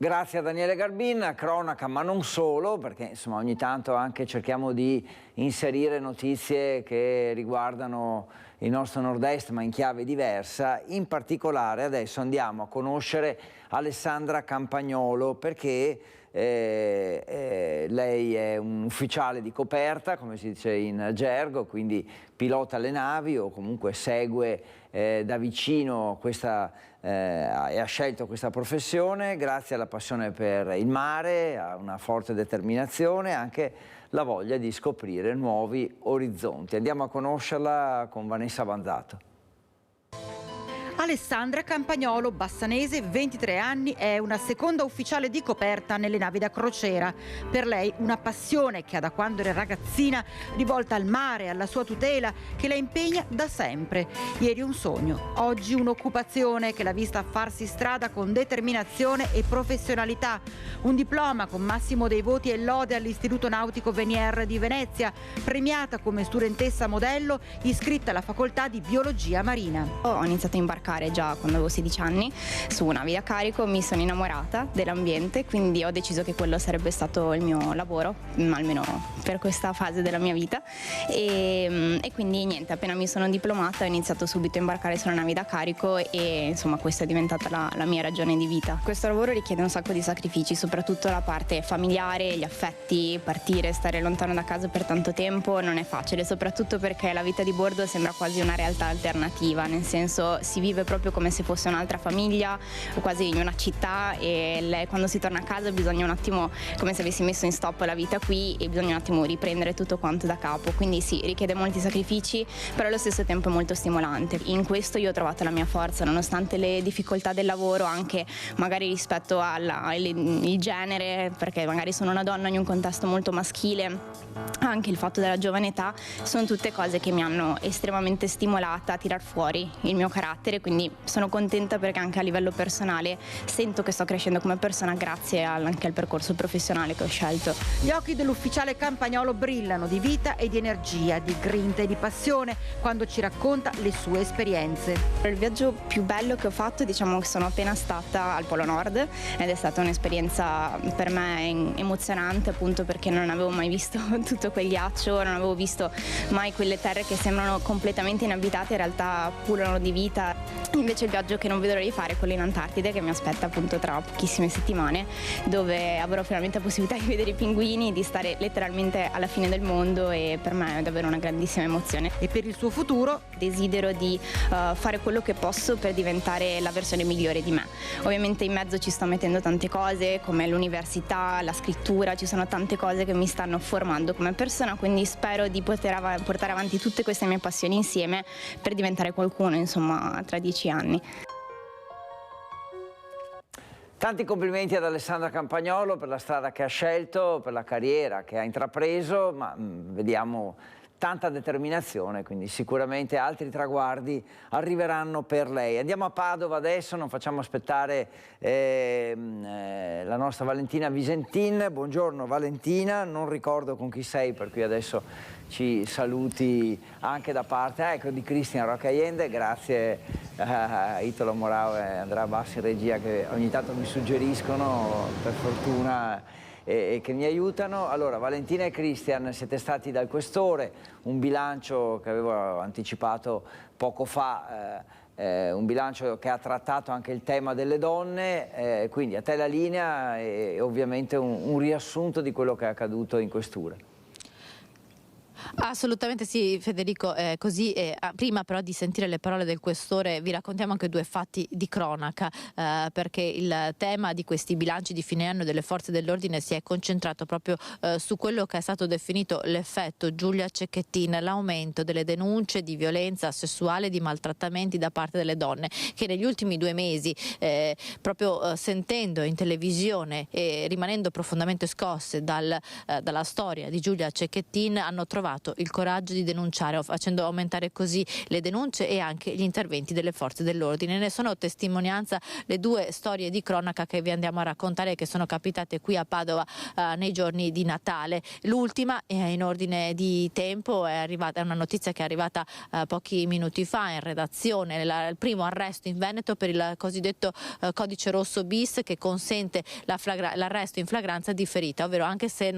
Grazie a Daniele Garbin, cronaca ma non solo, perché insomma ogni tanto anche cerchiamo di inserire notizie che riguardano il nostro nord-est ma in chiave diversa. In particolare adesso andiamo a conoscere Alessandra Campagnolo, perché lei è un ufficiale di coperta, come si dice in gergo, quindi pilota le navi o comunque segue da vicino questa e ha scelto questa professione grazie alla passione per il mare, a una forte determinazione e anche la voglia di scoprire nuovi orizzonti. Andiamo a conoscerla con Vanessa Banzato. Alessandra Campagnolo, bassanese, 23 anni, è una seconda ufficiale di coperta nelle navi da crociera. Per lei una passione che ha da quando era ragazzina, rivolta al mare, alla sua tutela, che la impegna da sempre. Ieri un sogno, oggi un'occupazione che l'ha vista farsi strada con determinazione e professionalità. Un diploma con massimo dei voti e lode all'Istituto Nautico Venier di Venezia, premiata come studentessa modello, iscritta alla facoltà di biologia marina. Ho iniziato a imbarcare già quando avevo 16 anni su navi a carico, mi sono innamorata dell'ambiente, quindi ho deciso che quello sarebbe stato il mio lavoro, almeno per questa fase della mia vita, e quindi niente, appena mi sono diplomata ho iniziato subito a imbarcare sulle navi da carico e insomma questa è diventata la mia ragione di vita. Questo lavoro richiede un sacco di sacrifici, soprattutto la parte familiare, gli affetti, partire, stare lontano da casa per tanto tempo non è facile, soprattutto perché la vita di bordo sembra quasi una realtà alternativa, nel senso si vive proprio come se fosse un'altra famiglia o quasi in una città, e quando si torna a casa bisogna un attimo, come se avessi messo in stop la vita qui e bisogna un attimo riprendere tutto quanto da capo, quindi sì, richiede molti sacrifici, però allo stesso tempo è molto stimolante. In questo io ho trovato la mia forza, nonostante le difficoltà del lavoro, anche magari rispetto il genere, perché magari sono una donna in un contesto molto maschile, anche il fatto della giovane età, sono tutte cose che mi hanno estremamente stimolata a tirar fuori il mio carattere, quindi sono contenta perché anche a livello personale sento che sto crescendo come persona grazie anche al percorso professionale che ho scelto. Gli occhi dell'ufficiale Campagnolo brillano di vita e di energia, di grinta e di passione quando ci racconta le sue esperienze. Il viaggio più bello che ho fatto, diciamo che sono appena stata al Polo Nord ed è stata un'esperienza per me emozionante, appunto perché non avevo mai visto tutto quel ghiaccio, non avevo visto mai quelle terre che sembrano completamente inabitate, in realtà pululano di vita. Invece il viaggio che non vedo l'ora di fare è quello in Antartide, che mi aspetta appunto tra pochissime settimane, dove avrò finalmente la possibilità di vedere i pinguini, di stare letteralmente alla fine del mondo, e per me è davvero una grandissima emozione. E per il suo futuro? Desidero di fare quello che posso per diventare la versione migliore di me. Ovviamente in mezzo ci sto mettendo tante cose come l'università, la scrittura, ci sono tante cose che mi stanno formando come persona, quindi spero di poter portare avanti tutte queste mie passioni insieme per diventare qualcuno, insomma, tra 10 anni. Tanti complimenti ad Alessandra Campagnolo per la strada che ha scelto, per la carriera che ha intrapreso, ma vediamo tanta determinazione, quindi sicuramente altri traguardi arriveranno per lei. Andiamo a Padova adesso, non facciamo aspettare la nostra Valentina Visentin. Buongiorno Valentina, non ricordo con chi sei, per cui adesso ci saluti anche da parte di Cristian Roccaiende. Grazie a Italo Morao e Andrea Bassi in regia, che ogni tanto mi suggeriscono, per fortuna, e che mi aiutano. Allora, Valentina e Cristian, siete stati dal Questore, un bilancio che avevo anticipato poco fa, un bilancio che ha trattato anche il tema delle donne, quindi a te la linea e ovviamente un riassunto di quello che è accaduto in Questura. Assolutamente sì, Federico, così prima però di sentire le parole del Questore vi raccontiamo anche due fatti di cronaca, perché il tema di questi bilanci di fine anno delle forze dell'ordine si è concentrato proprio su quello che è stato definito l'effetto Giulia Cecchettin, l'aumento delle denunce di violenza sessuale e di maltrattamenti da parte delle donne, che negli ultimi 2 mesi, proprio sentendo in televisione e rimanendo profondamente scosse dalla storia di Giulia Cecchettin, hanno trovato trovato il coraggio di denunciare, facendo aumentare così le denunce e anche gli interventi delle forze dell'ordine. Ne sono testimonianza le due storie di cronaca che vi andiamo a raccontare, che sono capitate qui a Padova nei giorni di Natale. L'ultima, in ordine di tempo, è una notizia che è arrivata pochi minuti fa in redazione: il primo arresto in Veneto per il cosiddetto codice rosso bis, che consente l'arresto in flagranza differita, ovvero anche se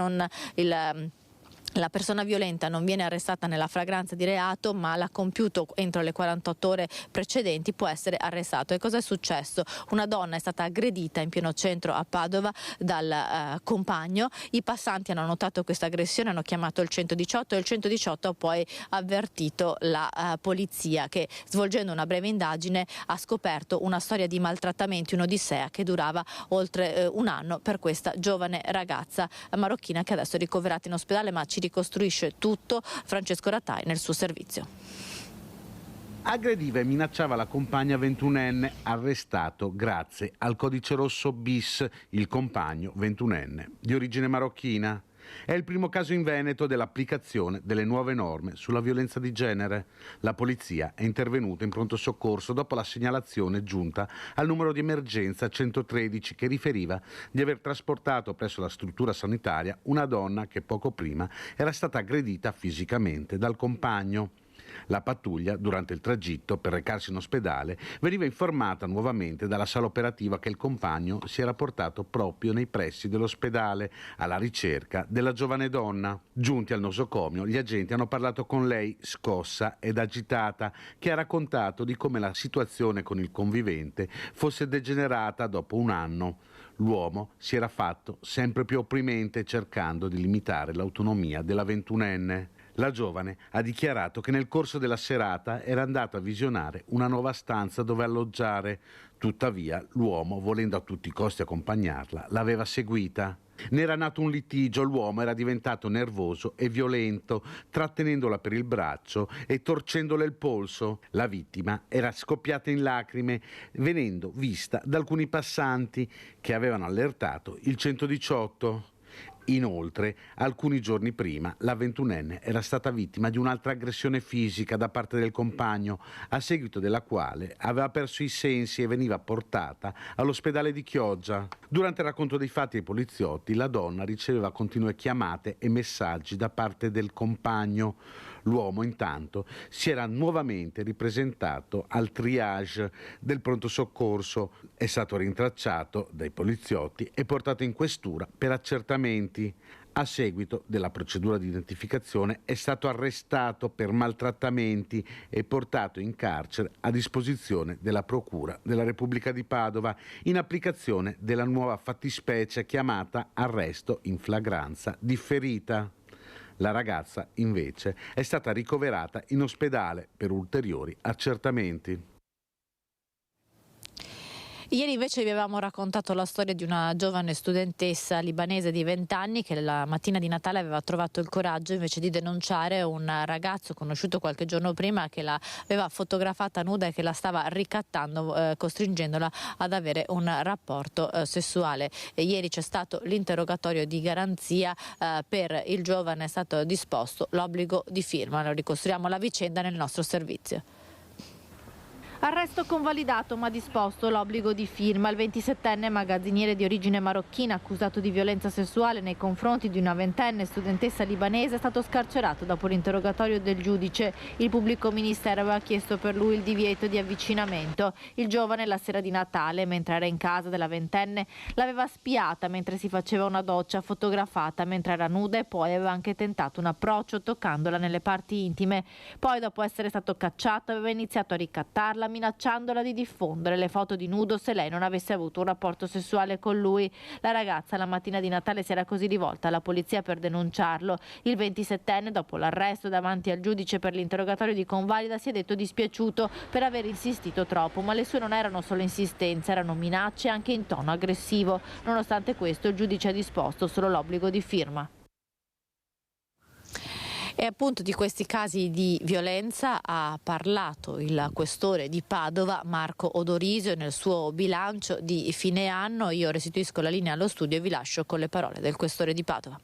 la persona violenta non viene arrestata nella flagranza di reato, ma l'ha compiuto entro le 48 ore precedenti, può essere arrestato. E cosa è successo? Una donna è stata aggredita in pieno centro a Padova dal compagno. I passanti hanno notato questa aggressione, hanno chiamato il 118 e il 118 ha poi avvertito la polizia, che, svolgendo una breve indagine, ha scoperto una storia di maltrattamenti, un'odissea che durava oltre un anno per questa giovane ragazza marocchina, che adesso è ricoverata in ospedale, ma ci ricostruisce tutto Francesco Rattai nel suo servizio. Aggrediva e minacciava la compagna 21enne, arrestato grazie al codice rosso bis, il compagno 21enne di origine marocchina. È il primo caso in Veneto dell'applicazione delle nuove norme sulla violenza di genere. La polizia è intervenuta in pronto soccorso dopo la segnalazione giunta al numero di emergenza 113, che riferiva di aver trasportato presso la struttura sanitaria una donna che poco prima era stata aggredita fisicamente dal compagno. La pattuglia, durante il tragitto per recarsi in ospedale, veniva informata nuovamente dalla sala operativa che il compagno si era portato proprio nei pressi dell'ospedale alla ricerca della giovane donna. Giunti al nosocomio, gli agenti hanno parlato con lei, scossa ed agitata, che ha raccontato di come la situazione con il convivente fosse degenerata dopo un anno. L'uomo si era fatto sempre più opprimente, cercando di limitare l'autonomia della 21enne. La giovane ha dichiarato che nel corso della serata era andata a visionare una nuova stanza dove alloggiare. Tuttavia, l'uomo, volendo a tutti i costi accompagnarla, l'aveva seguita. Ne era nato un litigio, l'uomo era diventato nervoso e violento, trattenendola per il braccio e torcendole il polso. La vittima era scoppiata in lacrime, venendo vista da alcuni passanti che avevano allertato il 118. Inoltre, alcuni giorni prima, la 21enne era stata vittima di un'altra aggressione fisica da parte del compagno, a seguito della quale aveva perso i sensi e veniva portata all'ospedale di Chioggia. Durante il racconto dei fatti ai poliziotti, la donna riceveva continue chiamate e messaggi da parte del compagno. L'uomo, intanto, si era nuovamente ripresentato al triage del pronto soccorso, è stato rintracciato dai poliziotti e portato in questura per accertamenti. A seguito della procedura di identificazione è stato arrestato per maltrattamenti e portato in carcere a disposizione della Procura della Repubblica di Padova, in applicazione della nuova fattispecie chiamata arresto in flagranza differita. La ragazza, invece, è stata ricoverata in ospedale per ulteriori accertamenti. Ieri invece vi avevamo raccontato la storia di una giovane studentessa libanese di 20 anni che la mattina di Natale aveva trovato il coraggio invece di denunciare un ragazzo conosciuto qualche giorno prima che l'aveva fotografata nuda e che la stava ricattando, costringendola ad avere un rapporto sessuale. E ieri c'è stato l'interrogatorio di garanzia, per il giovane è stato disposto l'obbligo di firma. Lo ricostruiamo la vicenda nel nostro servizio. Arresto convalidato ma disposto l'obbligo di firma. Il 27enne magazziniere di origine marocchina accusato di violenza sessuale nei confronti di una 20enne studentessa libanese è stato scarcerato dopo l'interrogatorio del giudice. Il pubblico ministero aveva chiesto per lui il divieto di avvicinamento. Il giovane la sera di Natale, mentre era in casa della 20enne, l'aveva spiata mentre si faceva una doccia, fotografata mentre era nuda e poi aveva anche tentato un approccio toccandola nelle parti intime. Poi, dopo essere stato cacciato, aveva iniziato a ricattarla minacciandola di diffondere le foto di nudo se lei non avesse avuto un rapporto sessuale con lui. La ragazza la mattina di Natale si era così rivolta alla polizia per denunciarlo. Il 27enne, dopo l'arresto davanti al giudice per l'interrogatorio di convalida, si è detto dispiaciuto per aver insistito troppo, ma le sue non erano solo insistenze, erano minacce anche in tono aggressivo. Nonostante questo, il giudice ha disposto solo l'obbligo di firma. E appunto di questi casi di violenza ha parlato il questore di Padova, Marco Odorisio, nel suo bilancio di fine anno. Io restituisco la linea allo studio e vi lascio con le parole del questore di Padova.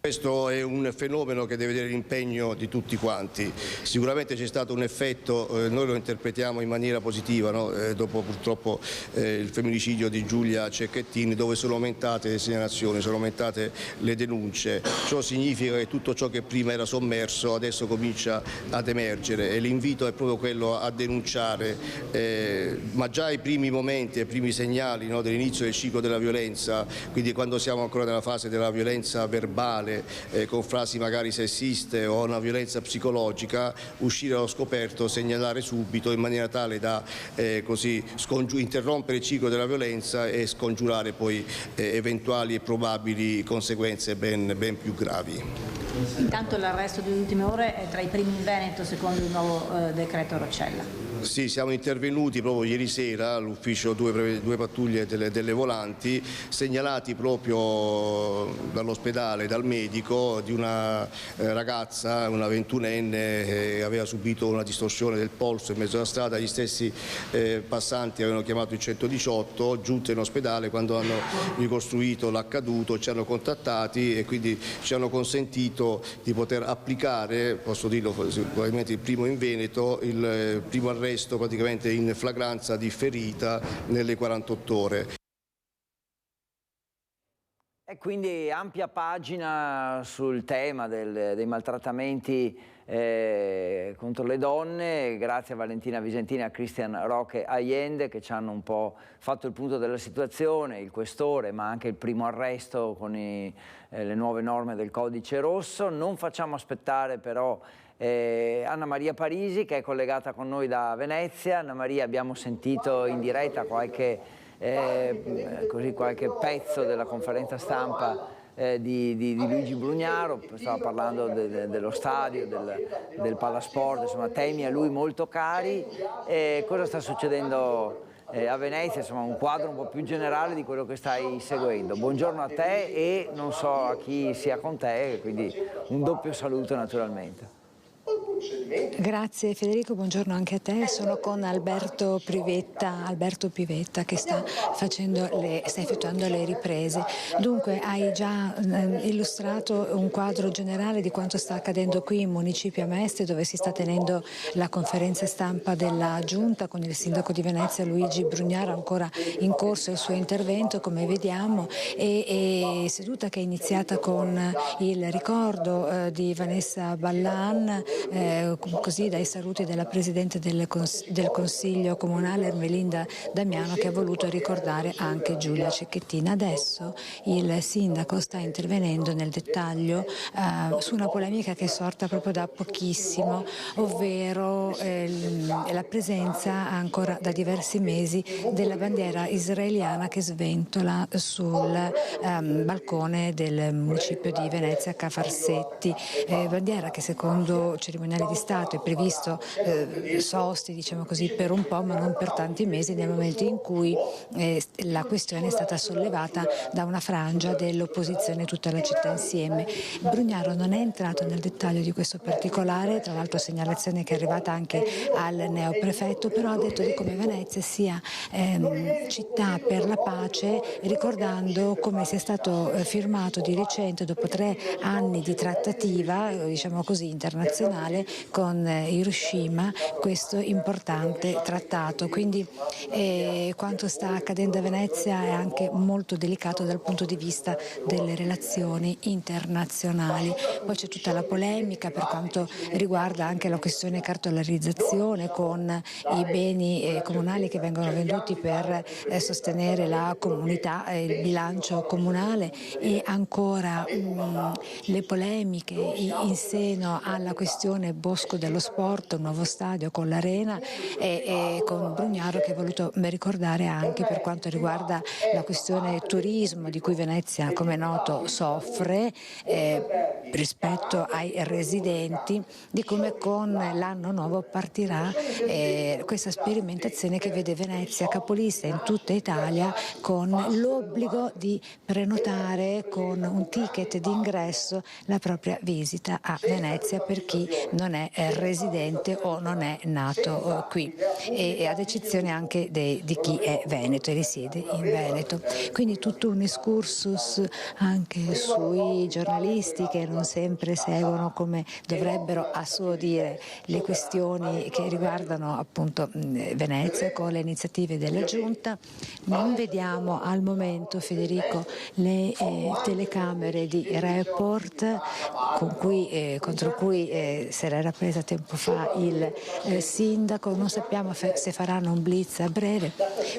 Questo è un fenomeno che deve vedere l'impegno di tutti quanti. Sicuramente c'è stato un effetto, noi lo interpretiamo in maniera positiva, no? Dopo purtroppo il femminicidio di Giulia Cecchettin, dove sono aumentate le segnalazioni, sono aumentate le denunce. Ciò significa che tutto ciò che prima era sommerso adesso comincia ad emergere, e l'invito è proprio quello a denunciare, ma già ai primi momenti, ai primi segnali, no, dell'inizio del ciclo della violenza, quindi quando siamo ancora nella fase della violenza verbale, con frasi magari sessiste o una violenza psicologica, uscire allo scoperto, segnalare subito in maniera tale da così interrompere il ciclo della violenza e scongiurare poi eventuali e probabili conseguenze ben più gravi. Intanto l'arresto delle ultime ore è tra i primi in Veneto secondo il nuovo decreto Roccella. Sì, siamo intervenuti proprio ieri sera all'ufficio due pattuglie delle volanti, segnalati proprio dall'ospedale, dal medico, di una ragazza, una 21enne, che aveva subito una distorsione del polso in mezzo alla strada. Gli stessi passanti avevano chiamato il 118, giunti in ospedale, quando hanno ricostruito l'accaduto ci hanno contattati e quindi ci hanno consentito di poter applicare, posso dirlo probabilmente il primo in Veneto, il primo arresto praticamente in flagranza di ferita nelle 48 ore. E quindi ampia pagina sul tema dei maltrattamenti contro le donne, grazie a Valentina Visentini e a Cristian Roque Allende, che ci hanno un po' fatto il punto della situazione, il questore, ma anche il primo arresto con le nuove norme del codice rosso. Non facciamo aspettare però Anna Maria Parisi, che è collegata con noi da Venezia. Anna Maria, abbiamo sentito in diretta qualche pezzo della conferenza stampa di Luigi Brugnaro, stava parlando dello stadio, del Palasport, insomma temi a lui molto cari. Cosa sta succedendo a Venezia? Insomma, un quadro un po' più generale di quello che stai seguendo. Buongiorno a te e non so a chi sia con te, quindi un doppio saluto naturalmente. Grazie Federico, buongiorno anche a te. Sono con Alberto Pivetta che sta effettuando le riprese. Dunque hai già illustrato un quadro generale di quanto sta accadendo qui in Municipio Mestre, dove si sta tenendo la conferenza stampa della Giunta con il sindaco di Venezia Luigi Brugnaro, ancora in corso il suo intervento come vediamo, e seduta che è iniziata con il ricordo di Vanessa Ballan, così dai saluti della Presidente del Consiglio Comunale Ermelinda Damiano, che ha voluto ricordare anche Giulia Cecchettin. Adesso il sindaco sta intervenendo nel dettaglio su una polemica che è sorta proprio da pochissimo, ovvero la presenza ancora da diversi mesi della bandiera israeliana che sventola sul balcone del municipio di Venezia Cafarsetti, bandiera che secondo cerimoniali di Stato è previsto sosti, diciamo così, per un po' ma non per tanti mesi, nel momento in cui la questione è stata sollevata da una frangia dell'opposizione, tutta la città insieme. Brugnaro non è entrato nel dettaglio di questo particolare, tra l'altro segnalazione che è arrivata anche al neoprefetto, però ha detto di come Venezia sia città per la pace, ricordando come sia stato firmato di recente, dopo 3 anni di trattativa, diciamo così, internazionale, con Hiroshima, questo importante trattato. Quindi quanto sta accadendo a Venezia è anche molto delicato dal punto di vista delle relazioni internazionali. Poi c'è tutta la polemica per quanto riguarda anche la questione cartolarizzazione, con i beni comunali che vengono venduti per sostenere la comunità, il bilancio comunale, e ancora le polemiche in seno alla questione Bosco dello Sport, un nuovo stadio con l'Arena, e con Brugnaro che ha voluto ricordare anche per quanto riguarda la questione turismo, di cui Venezia, come è noto, soffre rispetto ai residenti, di come con l'anno nuovo partirà questa sperimentazione che vede Venezia capolista in tutta Italia, con l'obbligo di prenotare con un ticket di ingresso la propria visita a Venezia per chi non è residente o non è nato qui, e ad eccezione anche di chi è veneto e risiede in Veneto. Quindi tutto un excursus anche sui giornalisti che non sempre seguono come dovrebbero, a suo dire, le questioni che riguardano appunto Venezia con le iniziative della Giunta. Non vediamo al momento, Federico, le telecamere di Report contro cui si era presa tempo fa il sindaco. Non sappiamo se faranno un blitz a breve.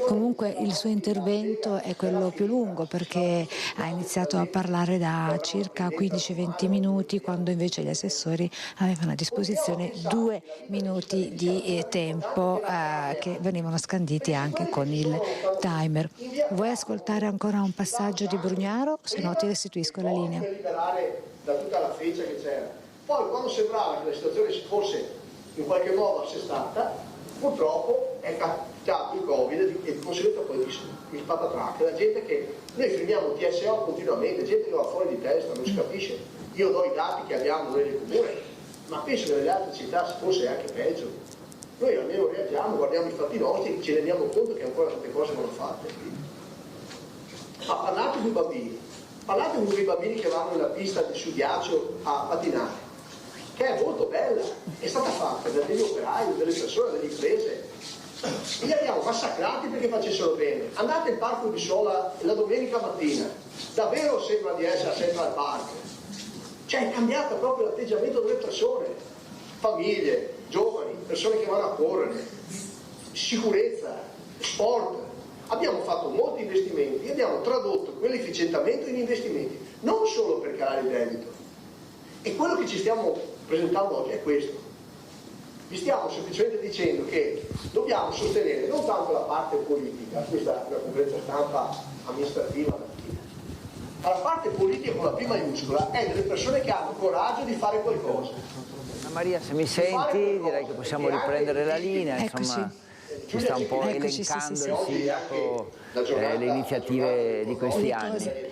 Comunque il suo intervento è quello più lungo, perché ha iniziato a parlare da circa 15-20 minuti, quando invece gli assessori avevano a disposizione 2 minuti di tempo che venivano scanditi anche con il timer. Vuoi ascoltare ancora un passaggio di Brugnaro? Se no ti restituisco la linea. Da tutta la freccia che c'era. Poi quando sembrava che la situazione si fosse in qualche modo assestata, purtroppo è capitato il Covid e di conseguenza poi il patatrac. La gente che noi firmiamo TSO continuamente, gente che va fuori di testa, non si capisce. Io do i dati che abbiamo noi nel comune, ma penso che nelle altre città si fosse anche peggio. Noi almeno reagiamo, guardiamo i fatti nostri e ci rendiamo conto che ancora tante cose vanno fatte. Ma parlate di bambini. Parlate di quei bambini che vanno nella pista su ghiaccio a patinare, che è molto bella, è stata fatta da degli operai, delle persone, delle imprese, e li abbiamo massacrati perché facessero bene. Andate al parco di Sola la domenica mattina, davvero sembra di essere a Central Park, cioè è cambiato proprio l'atteggiamento delle persone, famiglie, giovani, persone che vanno a correre, sicurezza, sport. Abbiamo fatto molti investimenti e abbiamo tradotto quell'efficientamento in investimenti, non solo per calare il debito. E quello che ci stiamo presentando oggi è questo. Vi stiamo semplicemente dicendo che dobbiamo sostenere non tanto la parte politica, questa è una conferenza stampa amministrativa mattina, ma la parte politica con la P maiuscola è delle persone che hanno coraggio di fare qualcosa. Maria, se mi senti, direi che possiamo riprendere la linea, insomma. Ci sta un po' elencando il sindaco le iniziative di questi anni.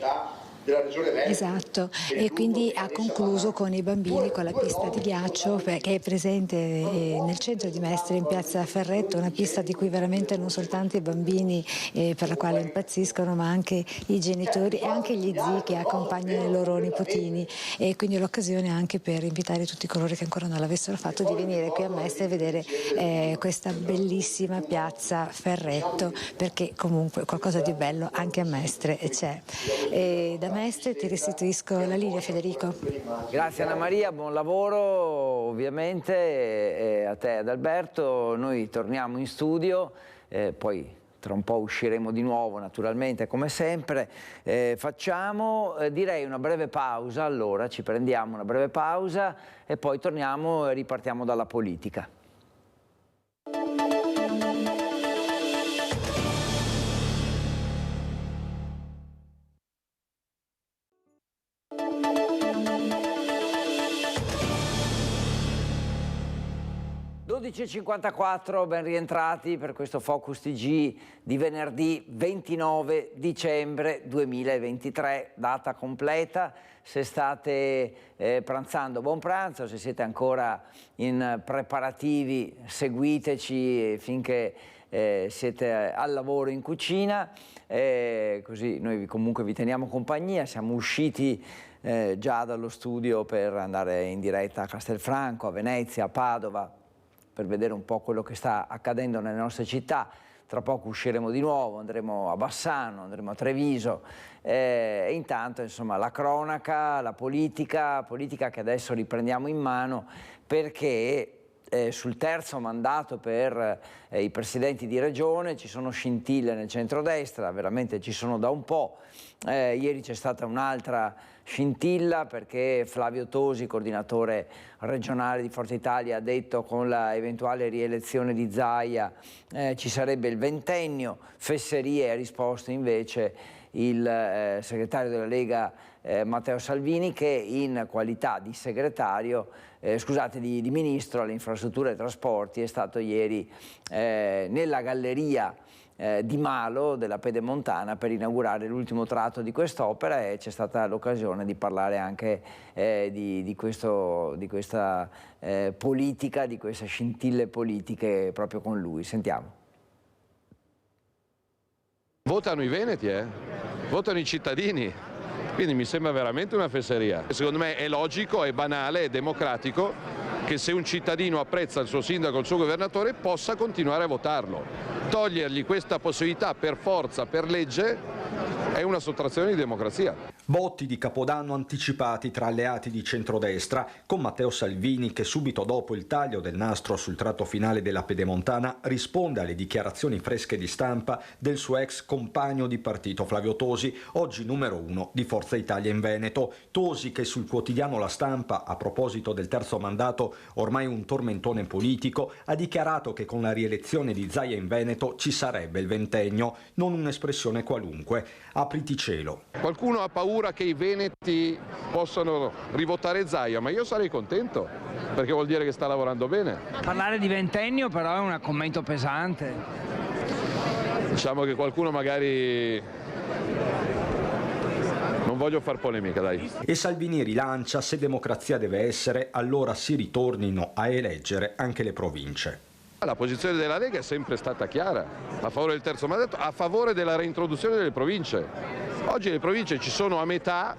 Esatto, e quindi ha concluso con i bambini, con la pista di ghiaccio che è presente nel centro di Mestre, in piazza Ferretto, una pista di cui veramente non soltanto i bambini per la quale impazziscono, ma anche i genitori e anche gli zii che accompagnano i loro nipotini, e quindi l'occasione anche per invitare tutti coloro che ancora non l'avessero fatto di venire qui a Mestre e vedere questa bellissima piazza Ferretto, perché comunque qualcosa di bello anche a Mestre c'è. Da Mestre ti restituisco la linea, Federico. Grazie Anna Maria, buon lavoro ovviamente a te, ad Alberto. Noi torniamo in studio, poi tra un po' usciremo di nuovo naturalmente come sempre. Facciamo direi una breve pausa, allora ci prendiamo una breve pausa e poi torniamo e ripartiamo dalla politica. (12:54), ben rientrati per questo Focus TG di venerdì 29 dicembre 2023, data completa. Se state pranzando, buon pranzo, se siete ancora in preparativi seguiteci finché siete al lavoro in cucina, così noi comunque vi teniamo compagnia. Siamo usciti già dallo studio per andare in diretta a Castelfranco, a Venezia, a Padova, per vedere un po' quello che sta accadendo nelle nostre città. Tra poco usciremo di nuovo, andremo a Bassano, andremo a Treviso, e intanto insomma la cronaca, la politica che adesso riprendiamo in mano, perché sul terzo mandato per i presidenti di regione ci sono scintille nel centrodestra, veramente ci sono da un po'. Ieri c'è stata un'altra scintilla perché Flavio Tosi, coordinatore regionale di Forza Italia, ha detto con la eventuale rielezione di Zaia ci sarebbe il ventennio. Fesserie ha risposto invece il segretario della Lega Matteo Salvini, che in qualità di segretario, di ministro alle infrastrutture e trasporti, è stato ieri nella galleria di Malo, della Pedemontana, per inaugurare l'ultimo tratto di quest'opera, e c'è stata l'occasione di parlare anche di questa politica, di queste scintille politiche proprio con lui. Sentiamo. Votano i veneti, votano i cittadini, quindi mi sembra veramente una fesseria. Secondo me è logico, è banale, è democratico che se un cittadino apprezza il suo sindaco, il suo governatore, possa continuare a votarlo. Togliergli questa possibilità per forza, per legge, è una sottrazione di democrazia. Botti di Capodanno anticipati tra alleati di centrodestra, con Matteo Salvini che subito dopo il taglio del nastro sul tratto finale della Pedemontana risponde alle dichiarazioni fresche di stampa del suo ex compagno di partito Flavio Tosi, oggi numero 1 di Forza Italia in Veneto. Tosi che sul quotidiano La Stampa, a proposito del terzo mandato, ormai un tormentone politico, ha dichiarato che con la rielezione di Zaia in Veneto ci sarebbe il ventennio, non un'espressione qualunque. Apriti cielo. Qualcuno ha paura che i veneti possano rivotare Zaia, ma io sarei contento, perché vuol dire che sta lavorando bene. Parlare di ventennio però è un commento pesante. Diciamo che qualcuno magari... Non voglio far polemica, dai. E Salvini rilancia: se democrazia deve essere, allora si ritornino a eleggere anche le province. La posizione della Lega è sempre stata chiara, a favore del terzo mandato, a favore della reintroduzione delle province. Oggi le province ci sono a metà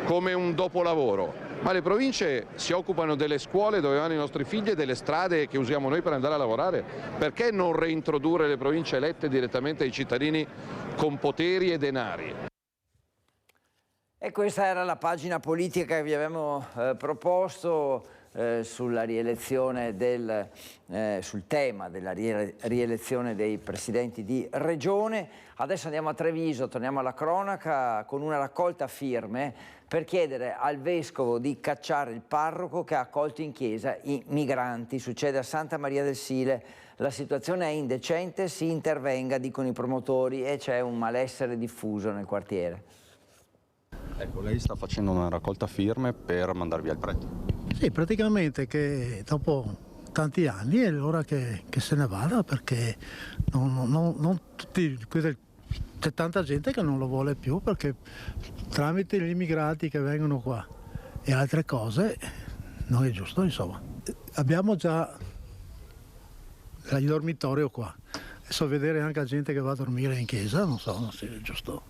come un dopolavoro, ma le province si occupano delle scuole dove vanno i nostri figli e delle strade che usiamo noi per andare a lavorare. Perché non reintrodurre le province elette direttamente ai cittadini con poteri e denari? E questa era la pagina politica che vi avevamo proposto sulla rielezione sul tema della rielezione dei presidenti di regione. Adesso andiamo a Treviso, torniamo alla cronaca con una raccolta firme per chiedere al vescovo di cacciare il parroco che ha accolto in chiesa i migranti. Succede a Santa Maria del Sile, la situazione è indecente, si intervenga, dicono i promotori, e c'è un malessere diffuso nel quartiere. Ecco, lei sta facendo una raccolta firme per mandar via il prete. Sì, praticamente che dopo tanti anni è l'ora che se ne vada, perché non tutti, c'è tanta gente che non lo vuole più, perché tramite gli immigrati che vengono qua e altre cose non è giusto, insomma. Abbiamo già il dormitorio qua, adesso vedere anche la gente che va a dormire in chiesa, non so se è giusto.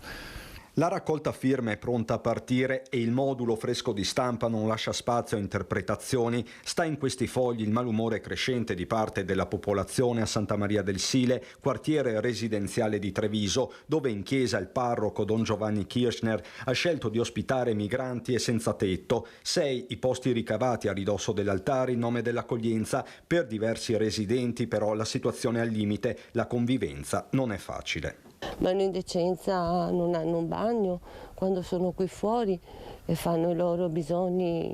La raccolta firme è pronta a partire e il modulo fresco di stampa non lascia spazio a interpretazioni. Sta in questi fogli il malumore crescente di parte della popolazione a Santa Maria del Sile, quartiere residenziale di Treviso, dove in chiesa il parroco Don Giovanni Kirchner ha scelto di ospitare migranti e senza tetto. 6 i posti ricavati a ridosso dell'altare in nome dell'accoglienza. Per diversi residenti però la situazione è al limite, la convivenza non è facile. Ma in indecenza non hanno un bagno quando sono qui fuori e fanno i loro bisogni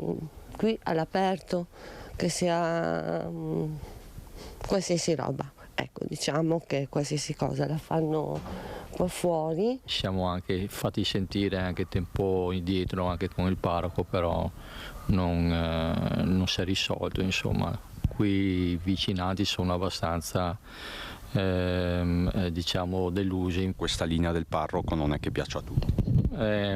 qui all'aperto, che sia qualsiasi roba. Ecco, diciamo che qualsiasi cosa la fanno qua fuori. Siamo anche fatti sentire anche tempo indietro anche con il parroco, però non si è risolto, insomma. Qui i vicinanti sono abbastanza diciamo delusi. Questa linea del parroco non è che piaccia a tutti?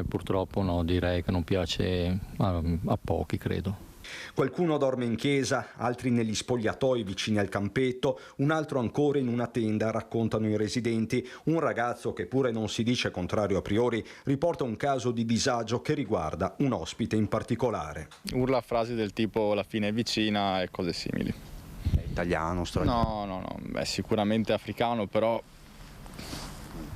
Purtroppo no, direi che non piace a pochi, credo. Qualcuno dorme in chiesa, altri negli spogliatoi vicini al campetto, un altro ancora in una tenda, raccontano i residenti. Un ragazzo che pure non si dice contrario a priori riporta un caso di disagio che riguarda un ospite in particolare. Urla frasi del tipo la fine è vicina e cose simili. È italiano, straniero? No, è sicuramente africano, però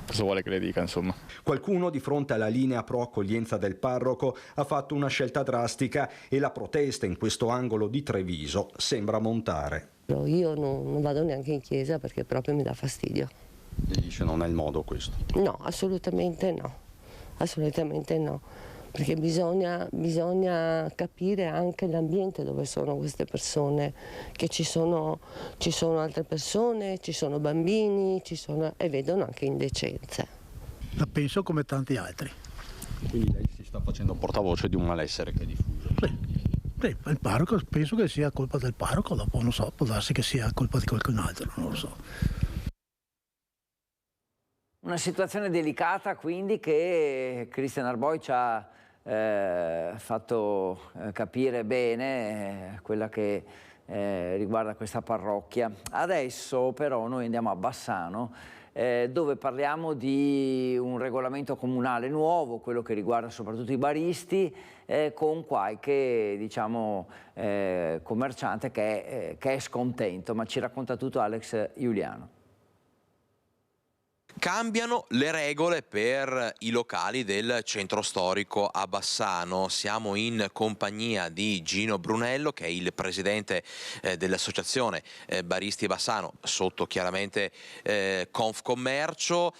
cosa vuole che le dica, insomma. Qualcuno di fronte alla linea pro accoglienza del parroco ha fatto una scelta drastica e la protesta in questo angolo di Treviso sembra montare. Io non vado neanche in chiesa perché proprio mi dà fastidio. Dice non è il modo questo? No, assolutamente no, perché bisogna capire anche l'ambiente dove sono queste persone, che ci sono altre persone, ci sono bambini, e vedono anche indecenze. La penso come tanti altri. Quindi lei si sta facendo portavoce di un malessere che è diffuso? Sì, il parroco penso che sia colpa del parroco, dopo non so, può darsi che sia colpa di qualcun altro, non lo so. Una situazione delicata quindi che Christian Arboi ci ha fatto capire bene, quella che riguarda questa parrocchia. Adesso però noi andiamo a Bassano, dove parliamo di un regolamento comunale nuovo, quello che riguarda soprattutto i baristi, con qualche commerciante che è scontento, ma ci racconta tutto Alex Giuliano. Cambiano le regole per i locali del centro storico a Bassano. Siamo in compagnia di Gino Brunello, che è il presidente dell'associazione Baristi Bassano, sotto chiaramente Confcommercio.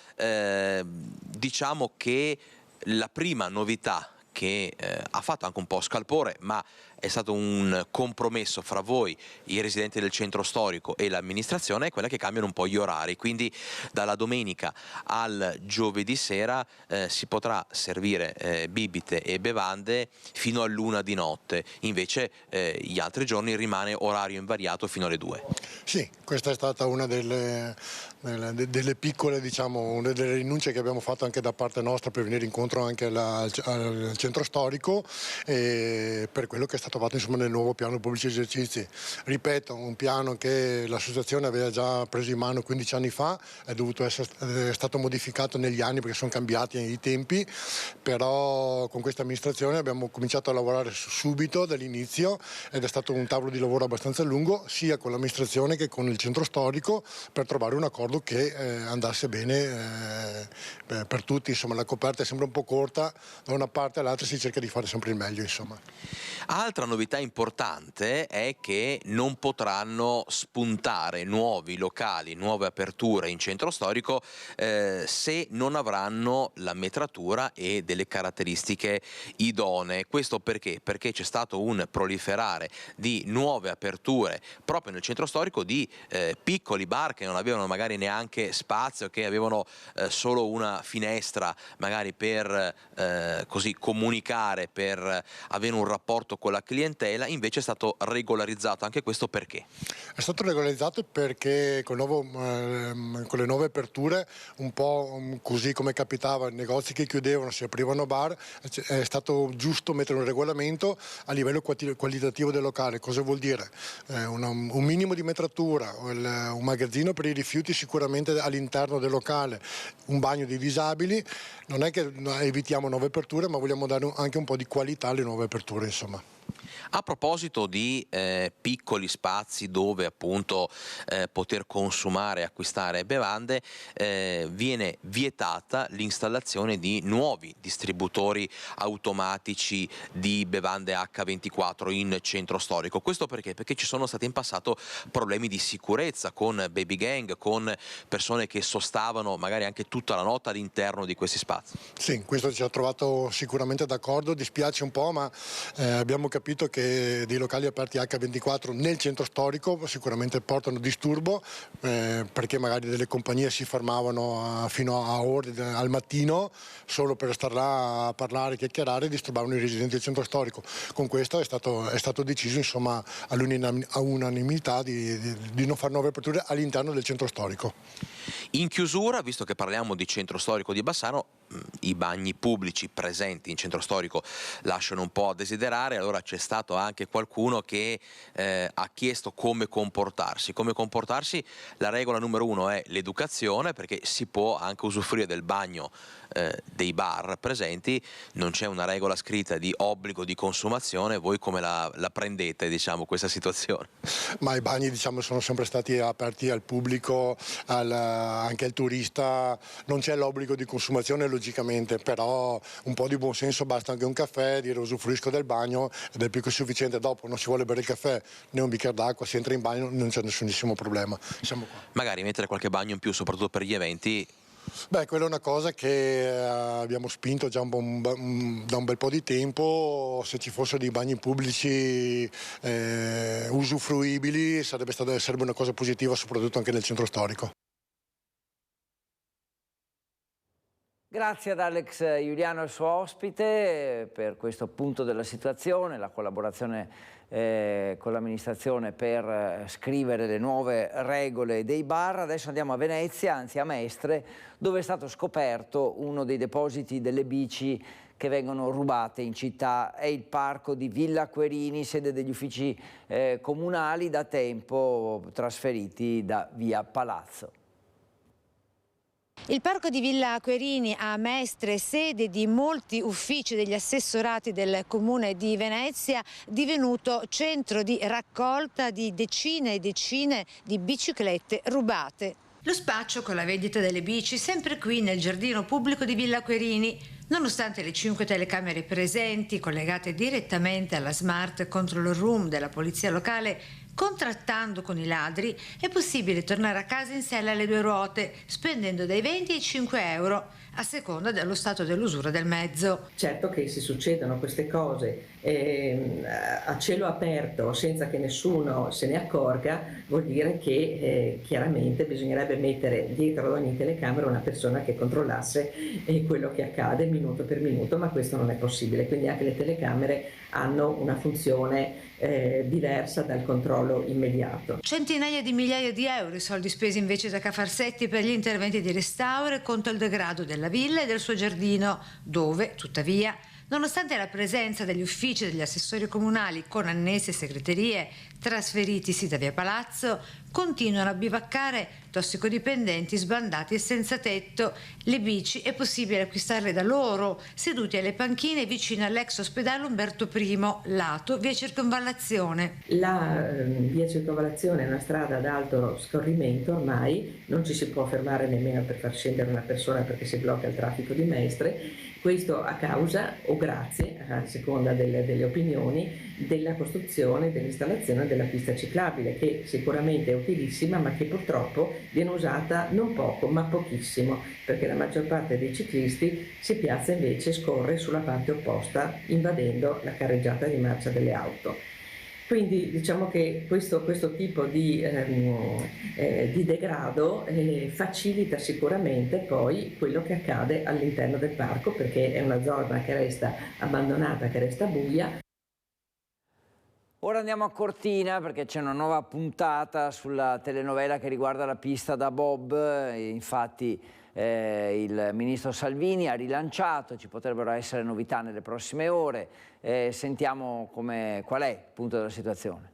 Diciamo che la prima novità che ha fatto anche un po' scalpore, ma è stato un compromesso fra voi, i residenti del centro storico e l'amministrazione, è quella che cambiano un po' gli orari, quindi dalla domenica al giovedì sera si potrà servire bibite e bevande fino all'1 di notte, invece gli altri giorni rimane orario invariato fino alle 2. Sì, questa è stata una delle piccole, una delle rinunce che abbiamo fatto anche da parte nostra per venire incontro anche al centro storico, e per quello che è stato fatto nel nuovo piano pubblici esercizi. Ripeto, un piano che l'associazione aveva già preso in mano 15 anni fa, è stato modificato negli anni perché sono cambiati i tempi, però con questa amministrazione abbiamo cominciato a lavorare subito dall'inizio, ed è stato un tavolo di lavoro abbastanza lungo sia con l'amministrazione che con il centro storico per trovare un accordo che andasse bene per tutti. Insomma, la coperta è sempre un po' corta, da una parte all'altra si cerca di fare sempre il meglio, insomma. Altra novità importante è che non potranno spuntare nuovi locali, nuove aperture in centro storico se non avranno la metratura e delle caratteristiche idonee. Questo perché? Perché c'è stato un proliferare di nuove aperture proprio nel centro storico di piccoli bar che non avevano magari neanche spazio, che avevano solo una finestra magari per così comunicare, per avere un rapporto con la clientela. Invece è stato regolarizzato anche questo. Perché? È stato regolarizzato perché con le nuove aperture, un po' così come capitava, negozi che chiudevano, si aprivano bar, è stato giusto mettere un regolamento a livello qualitativo del locale. Cosa vuol dire? Un minimo di metratura, un magazzino per i rifiuti sicuramente all'interno del locale, un bagno dei disabili. Non è che evitiamo nuove aperture, ma vogliamo dare anche un po' di qualità alle nuove aperture, insomma. A proposito di piccoli spazi dove appunto poter consumare e acquistare bevande, viene vietata l'installazione di nuovi distributori automatici di bevande H24 in centro storico. Questo perché? Perché ci sono stati in passato problemi di sicurezza con baby gang, con persone che sostavano magari anche tutta la notte all'interno di questi spazi. Sì, questo ci ha trovato sicuramente d'accordo, dispiace un po', ma abbiamo capito che dei locali aperti H24 nel centro storico sicuramente portano disturbo, perché magari delle compagnie si fermavano fino a ore al mattino solo per star là a parlare, chiacchierare, e disturbavano i residenti del centro storico. Con questo è stato deciso, insomma, all'unanimità di non fare nuove aperture all'interno del centro storico. In chiusura, visto che parliamo di centro storico di Bassano, i bagni pubblici presenti in centro storico lasciano un po' a desiderare, allora c'è stato anche qualcuno che ha chiesto come comportarsi. Come comportarsi? La regola numero 1 è l'educazione, perché si può anche usufruire del bagno dei bar presenti, non c'è una regola scritta di obbligo di consumazione. Voi come la prendete, diciamo, questa situazione? Ma i bagni, diciamo, sono sempre stati aperti al pubblico, anche al turista, non c'è l'obbligo di consumazione logicamente, però un po' di buonsenso basta, anche un caffè, dire usufruisco del bagno ed è più che sufficiente. Dopo non si vuole bere il caffè né un bicchiere d'acqua, si entra in bagno, non c'è nessunissimo problema. Siamo qua. Magari mettere qualche bagno in più, soprattutto per gli eventi. Beh, quella è una cosa che abbiamo spinto già da un bel po' di tempo. Se ci fossero dei bagni pubblici usufruibili sarebbe una cosa positiva, soprattutto anche nel centro storico. Grazie ad Alex Giuliano e il suo ospite per questo punto della situazione, la collaborazione con l'amministrazione per scrivere le nuove regole dei bar. Adesso andiamo a Venezia, anzi a Mestre, dove è stato scoperto uno dei depositi delle bici che vengono rubate in città. È il parco di Villa Querini, sede degli uffici comunali, da tempo trasferiti da via Palazzo. Il parco di Villa Querini a Mestre, sede di molti uffici degli assessorati del comune di Venezia, divenuto centro di raccolta di decine e decine di biciclette rubate. Lo spaccio con la vendita delle bici sempre qui nel giardino pubblico di Villa Querini. Nonostante le 5 telecamere presenti, collegate direttamente alla Smart Control Room della polizia locale, contrattando con i ladri, è possibile tornare a casa in sella alle 2 ruote, spendendo dai 20 ai 5 euro, a seconda dello stato dell'usura del mezzo. Certo che se succedono queste cose a cielo aperto, senza che nessuno se ne accorga, vuol dire che chiaramente bisognerebbe mettere dietro ad ogni telecamera una persona che controllasse quello che accade minuto per minuto, ma questo non è possibile, quindi anche le telecamere hanno una funzione diversa dal controllo immediato. Centinaia di migliaia di euro i soldi spesi invece da Cafarsetti per gli interventi di restauro e contro il degrado della villa e del suo giardino, dove, tuttavia, nonostante la presenza degli uffici degli assessori comunali con annesse segreterie trasferitisi da via Palazzo, continuano a bivaccare tossicodipendenti sbandati e senza tetto. Le bici è possibile acquistarle da loro, seduti alle panchine vicino all'ex ospedale Umberto I, lato via Circonvallazione. La via Circonvallazione è una strada ad alto scorrimento, ormai non ci si può fermare nemmeno per far scendere una persona perché si blocca il traffico di Mestre. Questo a causa o grazie, a seconda delle opinioni, della costruzione, dell'installazione della pista ciclabile, che sicuramente è utilissima, ma che purtroppo viene usata non poco ma pochissimo, perché la maggior parte dei ciclisti si piazza invece, scorre sulla parte opposta, invadendo la carreggiata di marcia delle auto. Quindi diciamo che questo tipo di degrado facilita sicuramente poi quello che accade all'interno del parco, perché è una zona che resta abbandonata, che resta buia. Ora andiamo a Cortina perché c'è una nuova puntata sulla telenovela che riguarda la pista da bob. Infatti il ministro Salvini ha rilanciato, ci potrebbero essere novità nelle prossime ore. Sentiamo qual è il punto della situazione.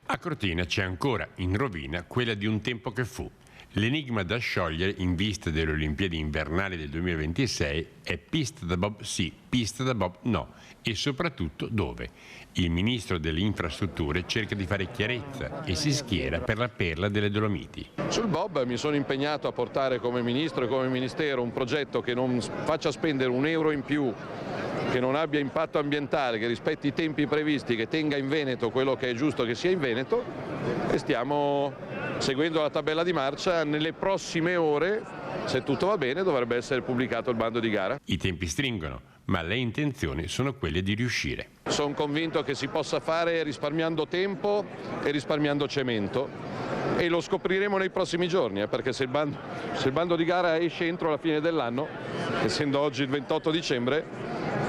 A Cortina c'è ancora in rovina quella di un tempo che fu. L'enigma da sciogliere in vista delle Olimpiadi invernali del 2026 è pista da bob sì, pista da bob no, e soprattutto dove. Il ministro delle infrastrutture cerca di fare chiarezza e si schiera per la perla delle Dolomiti. Sul bob mi sono impegnato a portare come ministro e come ministero un progetto che non faccia spendere un euro in più, che non abbia impatto ambientale, che rispetti i tempi previsti, che tenga in Veneto quello che è giusto che sia in Veneto, e stiamo seguendo la tabella di marcia. Nelle prossime ore, se tutto va bene, dovrebbe essere pubblicato il bando di gara. I tempi stringono, ma le intenzioni sono quelle di riuscire. Sono convinto che si possa fare risparmiando tempo e risparmiando cemento, e lo scopriremo nei prossimi giorni, perché se il bando di gara esce entro la fine dell'anno, essendo oggi il 28 dicembre,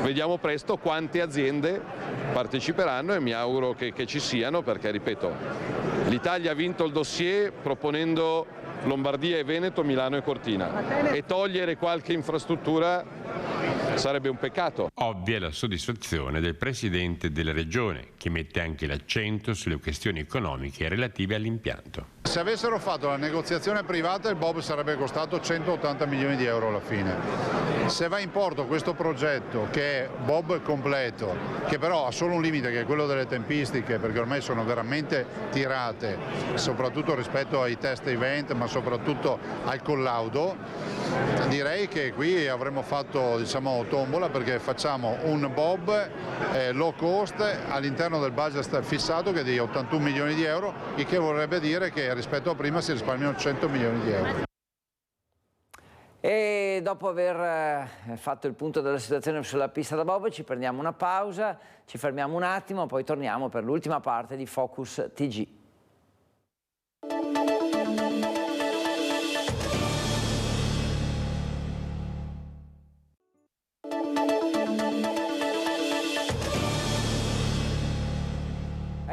vediamo presto quante aziende parteciperanno, e mi auguro che ci siano, perché, ripeto, l'Italia ha vinto il dossier proponendo Lombardia e Veneto, Milano e Cortina, e togliere qualche infrastruttura sarebbe un peccato. Ovvia la soddisfazione del Presidente della Regione, che mette anche l'accento sulle questioni economiche relative all'impianto. Se avessero fatto la negoziazione privata, il bob sarebbe costato 180 milioni di euro alla fine. Se va in porto questo progetto, che è bob completo, che però ha solo un limite, che è quello delle tempistiche, perché ormai sono veramente tirate, soprattutto rispetto ai test event, ma soprattutto al collaudo, direi che qui avremmo fatto, diciamo, tombola, perché facciamo un bob low cost all'interno del budget fissato, che è di 81 milioni di euro, il che vorrebbe dire che rispetto a prima si risparmiano 100 milioni di euro. E dopo aver fatto il punto della situazione sulla pista da bob ci prendiamo una pausa, ci fermiamo un attimo, poi torniamo per l'ultima parte di Focus TG.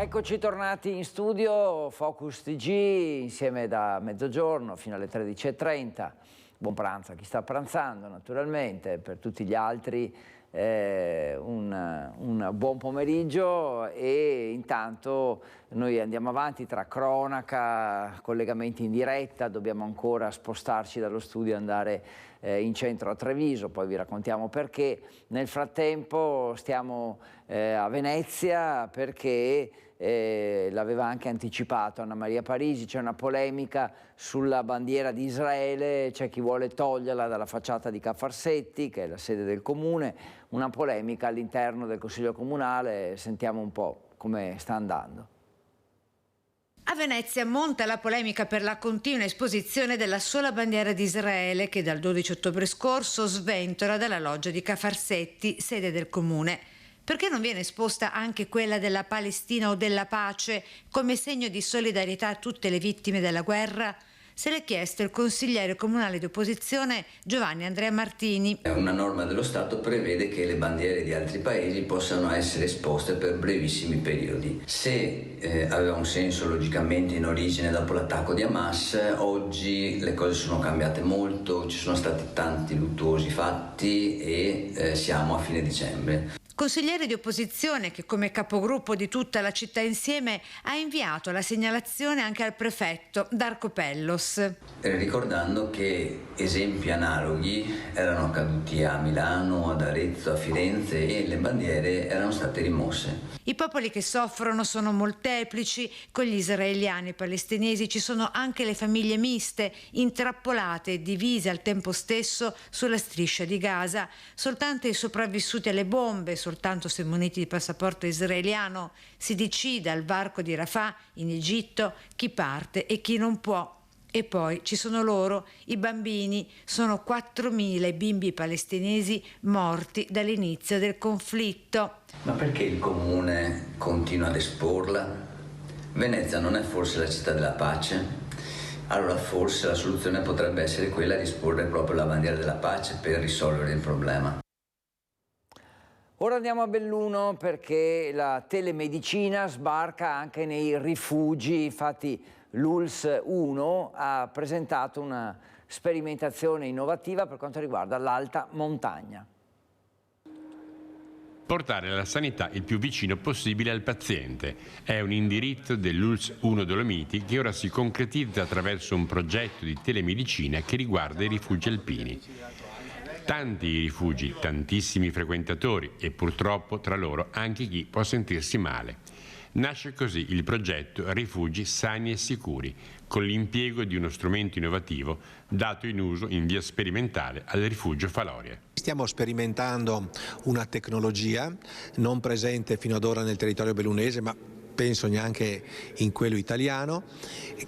Eccoci tornati in studio, Focus TG, insieme da mezzogiorno fino alle 13:30. Buon pranzo a chi sta pranzando, naturalmente, per tutti gli altri un buon pomeriggio, e intanto noi andiamo avanti tra cronaca, collegamenti in diretta. Dobbiamo ancora spostarci dallo studio e andare in centro a Treviso, poi vi raccontiamo perché. Nel frattempo stiamo a Venezia perché l'aveva anche anticipato Anna Maria Parisi, c'è una polemica sulla bandiera di Israele, c'è chi vuole toglierla dalla facciata di Ca' Farsetti, che è la sede del comune, una polemica all'interno del Consiglio Comunale. Sentiamo un po' come sta andando. A Venezia monta la polemica per la continua esposizione della sola bandiera di Israele che dal 12 ottobre scorso sventola dalla loggia di Ca' Farsetti, sede del comune. Perché non viene esposta anche quella della Palestina o della pace come segno di solidarietà a tutte le vittime della guerra? Se l'è chiesto il consigliere comunale di opposizione Giovanni Andrea Martini. Una norma dello Stato prevede che le bandiere di altri paesi possano essere esposte per brevissimi periodi. Se aveva un senso logicamente in origine dopo l'attacco di Hamas, oggi le cose sono cambiate molto, ci sono stati tanti luttuosi fatti e siamo a fine dicembre. Consigliere di opposizione che come capogruppo di tutta la città insieme ha inviato la segnalazione anche al prefetto Darco Pellos. Ricordando che esempi analoghi erano accaduti a Milano, ad Arezzo, a Firenze e le bandiere erano state rimosse. I popoli che soffrono sono molteplici, con gli israeliani e i palestinesi ci sono anche le famiglie miste, intrappolate e divise al tempo stesso sulla striscia di Gaza. Soltanto i sopravvissuti alle bombe, soltanto se muniti di passaporto israeliano, si decide al varco di Rafah, in Egitto, chi parte e chi non può. E poi ci sono loro, i bambini, sono 4.000 i bimbi palestinesi morti dall'inizio del conflitto. Ma perché il comune continua ad esporla? Venezia non è forse la città della pace? Allora forse la soluzione potrebbe essere quella di esporre proprio la bandiera della pace per risolvere il problema. Ora andiamo a Belluno perché la telemedicina sbarca anche nei rifugi. Infatti l'ULSS 1 ha presentato una sperimentazione innovativa per quanto riguarda l'alta montagna. Portare la sanità il più vicino possibile al paziente è un indirizzo dell'ULSS 1 Dolomiti che ora si concretizza attraverso un progetto di telemedicina che riguarda i rifugi alpini. Tanti i rifugi, tantissimi frequentatori e purtroppo tra loro anche chi può sentirsi male. Nasce così il progetto Rifugi Sani e Sicuri, con l'impiego di uno strumento innovativo dato in uso in via sperimentale al rifugio Faloria. Stiamo sperimentando una tecnologia non presente fino ad ora nel territorio bellunese, ma penso neanche in quello italiano,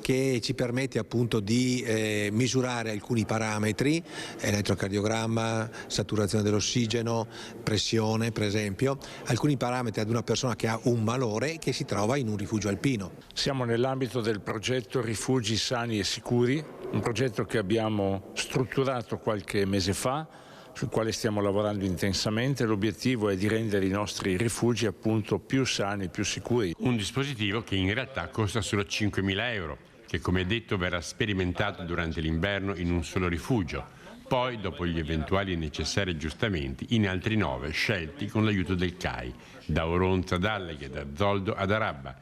che ci permette appunto di misurare alcuni parametri, elettrocardiogramma, saturazione dell'ossigeno, pressione per esempio, alcuni parametri ad una persona che ha un malore che si trova in un rifugio alpino. Siamo nell'ambito del progetto Rifugi Sani e Sicuri, un progetto che abbiamo strutturato qualche mese fa, sul quale stiamo lavorando intensamente. L'obiettivo è di rendere i nostri rifugi appunto più sani, più sicuri. Un dispositivo che in realtà costa solo 5.000 euro, che come detto verrà sperimentato durante l'inverno in un solo rifugio, poi dopo gli eventuali e necessari aggiustamenti in altri 9 scelti con l'aiuto del CAI, da Oronza ad Alleghe, da Zoldo ad Arabba.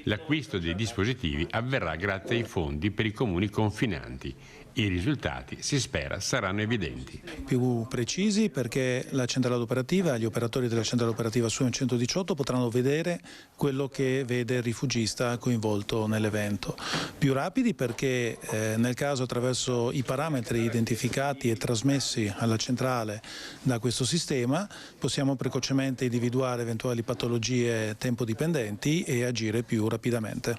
L'acquisto dei dispositivi avverrà grazie ai fondi per i comuni confinanti. I risultati, si spera, saranno evidenti. Più precisi perché la centrale operativa, gli operatori della centrale operativa SUEM 118 potranno vedere quello che vede il rifugista coinvolto nell'evento. Più rapidi perché nel caso attraverso i parametri identificati e trasmessi alla centrale da questo sistema possiamo precocemente individuare eventuali patologie tempodipendenti e agire più rapidamente.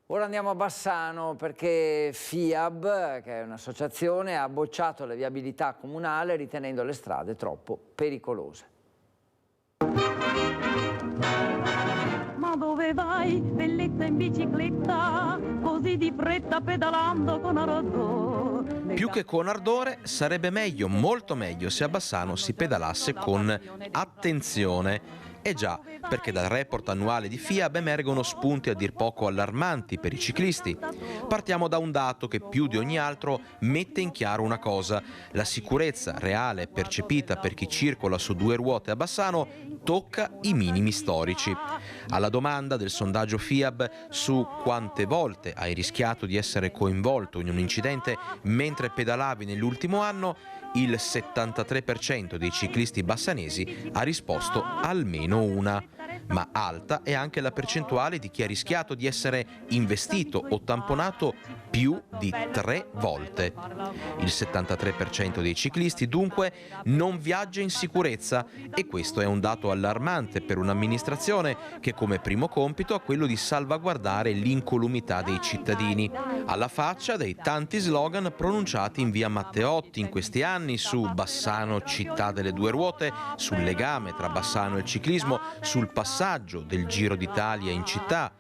Ora andiamo a Bassano perché FIAB, che è un'associazione, ha bocciato la viabilità comunale ritenendo le strade troppo pericolose. Ma dove vai, bellezza in bicicletta, così di fretta pedalando con ardore? Più che con ardore sarebbe meglio, molto meglio, se a Bassano si pedalasse con attenzione Eh già, perché dal report annuale di FIAB emergono spunti a dir poco allarmanti per i ciclisti. Partiamo da un dato che più di ogni altro mette in chiaro una cosa: la sicurezza reale e percepita per chi circola su due ruote a Bassano tocca i minimi storici. Alla domanda del sondaggio FIAB su quante volte hai rischiato di essere coinvolto in un incidente mentre pedalavi nell'ultimo anno, il 73% dei ciclisti bassanesi ha risposto almeno una. Ma alta è anche la percentuale di chi ha rischiato di essere investito o tamponato più di 3 volte. Il 73% dei ciclisti dunque non viaggia in sicurezza, e questo è un dato allarmante per un'amministrazione che come primo compito ha quello di salvaguardare l'incolumità dei cittadini. Alla faccia dei tanti slogan pronunciati in via Matteotti in questi anni su Bassano città delle due ruote, sul legame tra Bassano e il ciclismo, sul passaggio del Giro d'Italia in città.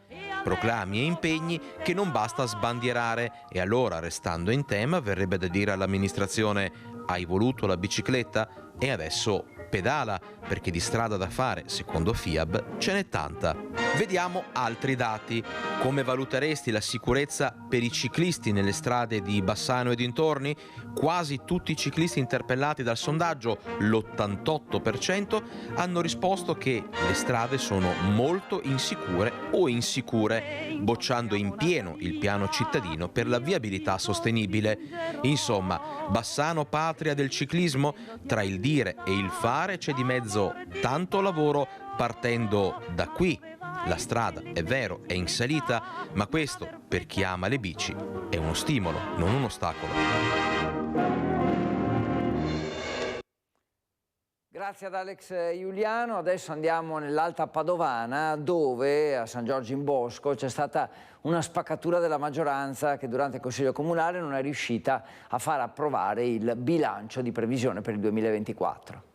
Proclami e impegni che non basta sbandierare, e allora, restando in tema, verrebbe da dire all'amministrazione: hai voluto la bicicletta e adesso pedala, perché di strada da fare, secondo FIAB, ce n'è tanta. Vediamo altri dati. Come valuteresti la sicurezza per i ciclisti nelle strade di Bassano e dintorni? Quasi tutti i ciclisti interpellati dal sondaggio, l'88%, hanno risposto che le strade sono molto insicure o insicure, bocciando in pieno il piano cittadino per la viabilità sostenibile. Insomma, Bassano patria del ciclismo? Tra il dire e il fare c'è di mezzo tanto lavoro, partendo da qui. La strada, è vero, è in salita, ma questo, per chi ama le bici, è uno stimolo, non un ostacolo. Grazie ad Alex Giuliano. Adesso andiamo nell'Alta Padovana, dove a San Giorgio in Bosco c'è stata una spaccatura della maggioranza che durante il Consiglio Comunale non è riuscita a far approvare il bilancio di previsione per il 2024.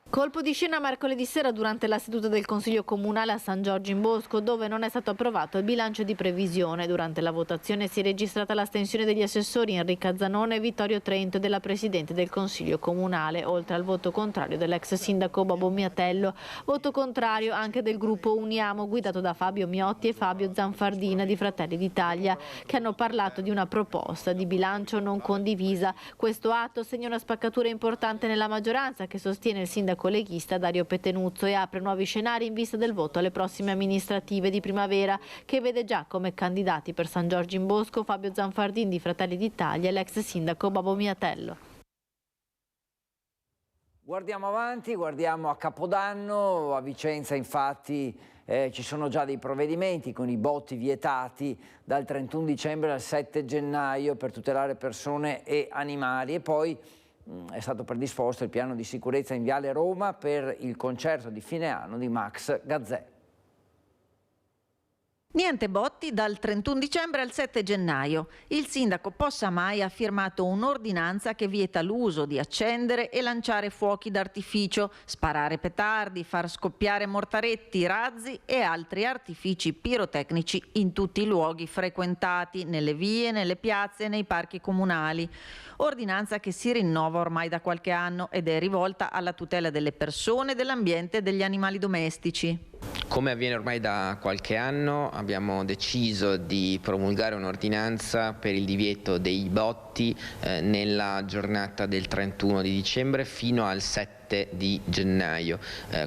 Colpo di scena mercoledì sera durante la seduta del Consiglio Comunale a San Giorgio in Bosco, dove non è stato approvato il bilancio di previsione. Durante la votazione si è registrata l'astensione degli assessori Enrica Zanone e Vittorio Trento e della Presidente del Consiglio Comunale, oltre al voto contrario dell'ex sindaco Bobo Miatello. Voto contrario anche del gruppo Uniamo, guidato da Fabio Miotti e Fabio Zanfardina di Fratelli d'Italia, che hanno parlato di una proposta di bilancio non condivisa. Questo atto segna una spaccatura importante nella maggioranza, che sostiene il sindaco leghista Dario Petenuzzo, e apre nuovi scenari in vista del voto alle prossime amministrative di primavera, che vede già come candidati per San Giorgio in Bosco Fabio Zanfardin di Fratelli d'Italia e l'ex sindaco Bobo Miatello. Guardiamo avanti, guardiamo a Capodanno. A Vicenza infatti ci sono già dei provvedimenti con i botti vietati dal 31 dicembre al 7 gennaio per tutelare persone e animali, e poi è stato predisposto il piano di sicurezza in Viale Roma per il concerto di fine anno di Max Gazzè. Niente botti dal 31 dicembre al 7 gennaio. Il sindaco Possamai ha firmato un'ordinanza che vieta l'uso di accendere e lanciare fuochi d'artificio, sparare petardi, far scoppiare mortaretti, razzi e altri artifici pirotecnici in tutti i luoghi frequentati, nelle vie, nelle piazze e nei parchi comunali. Ordinanza che si rinnova ormai da qualche anno ed è rivolta alla tutela delle persone, dell'ambiente e degli animali domestici. Come avviene ormai da qualche anno, abbiamo deciso di promulgare un'ordinanza per il divieto dei botti nella giornata del 31 di dicembre fino al 7 di gennaio.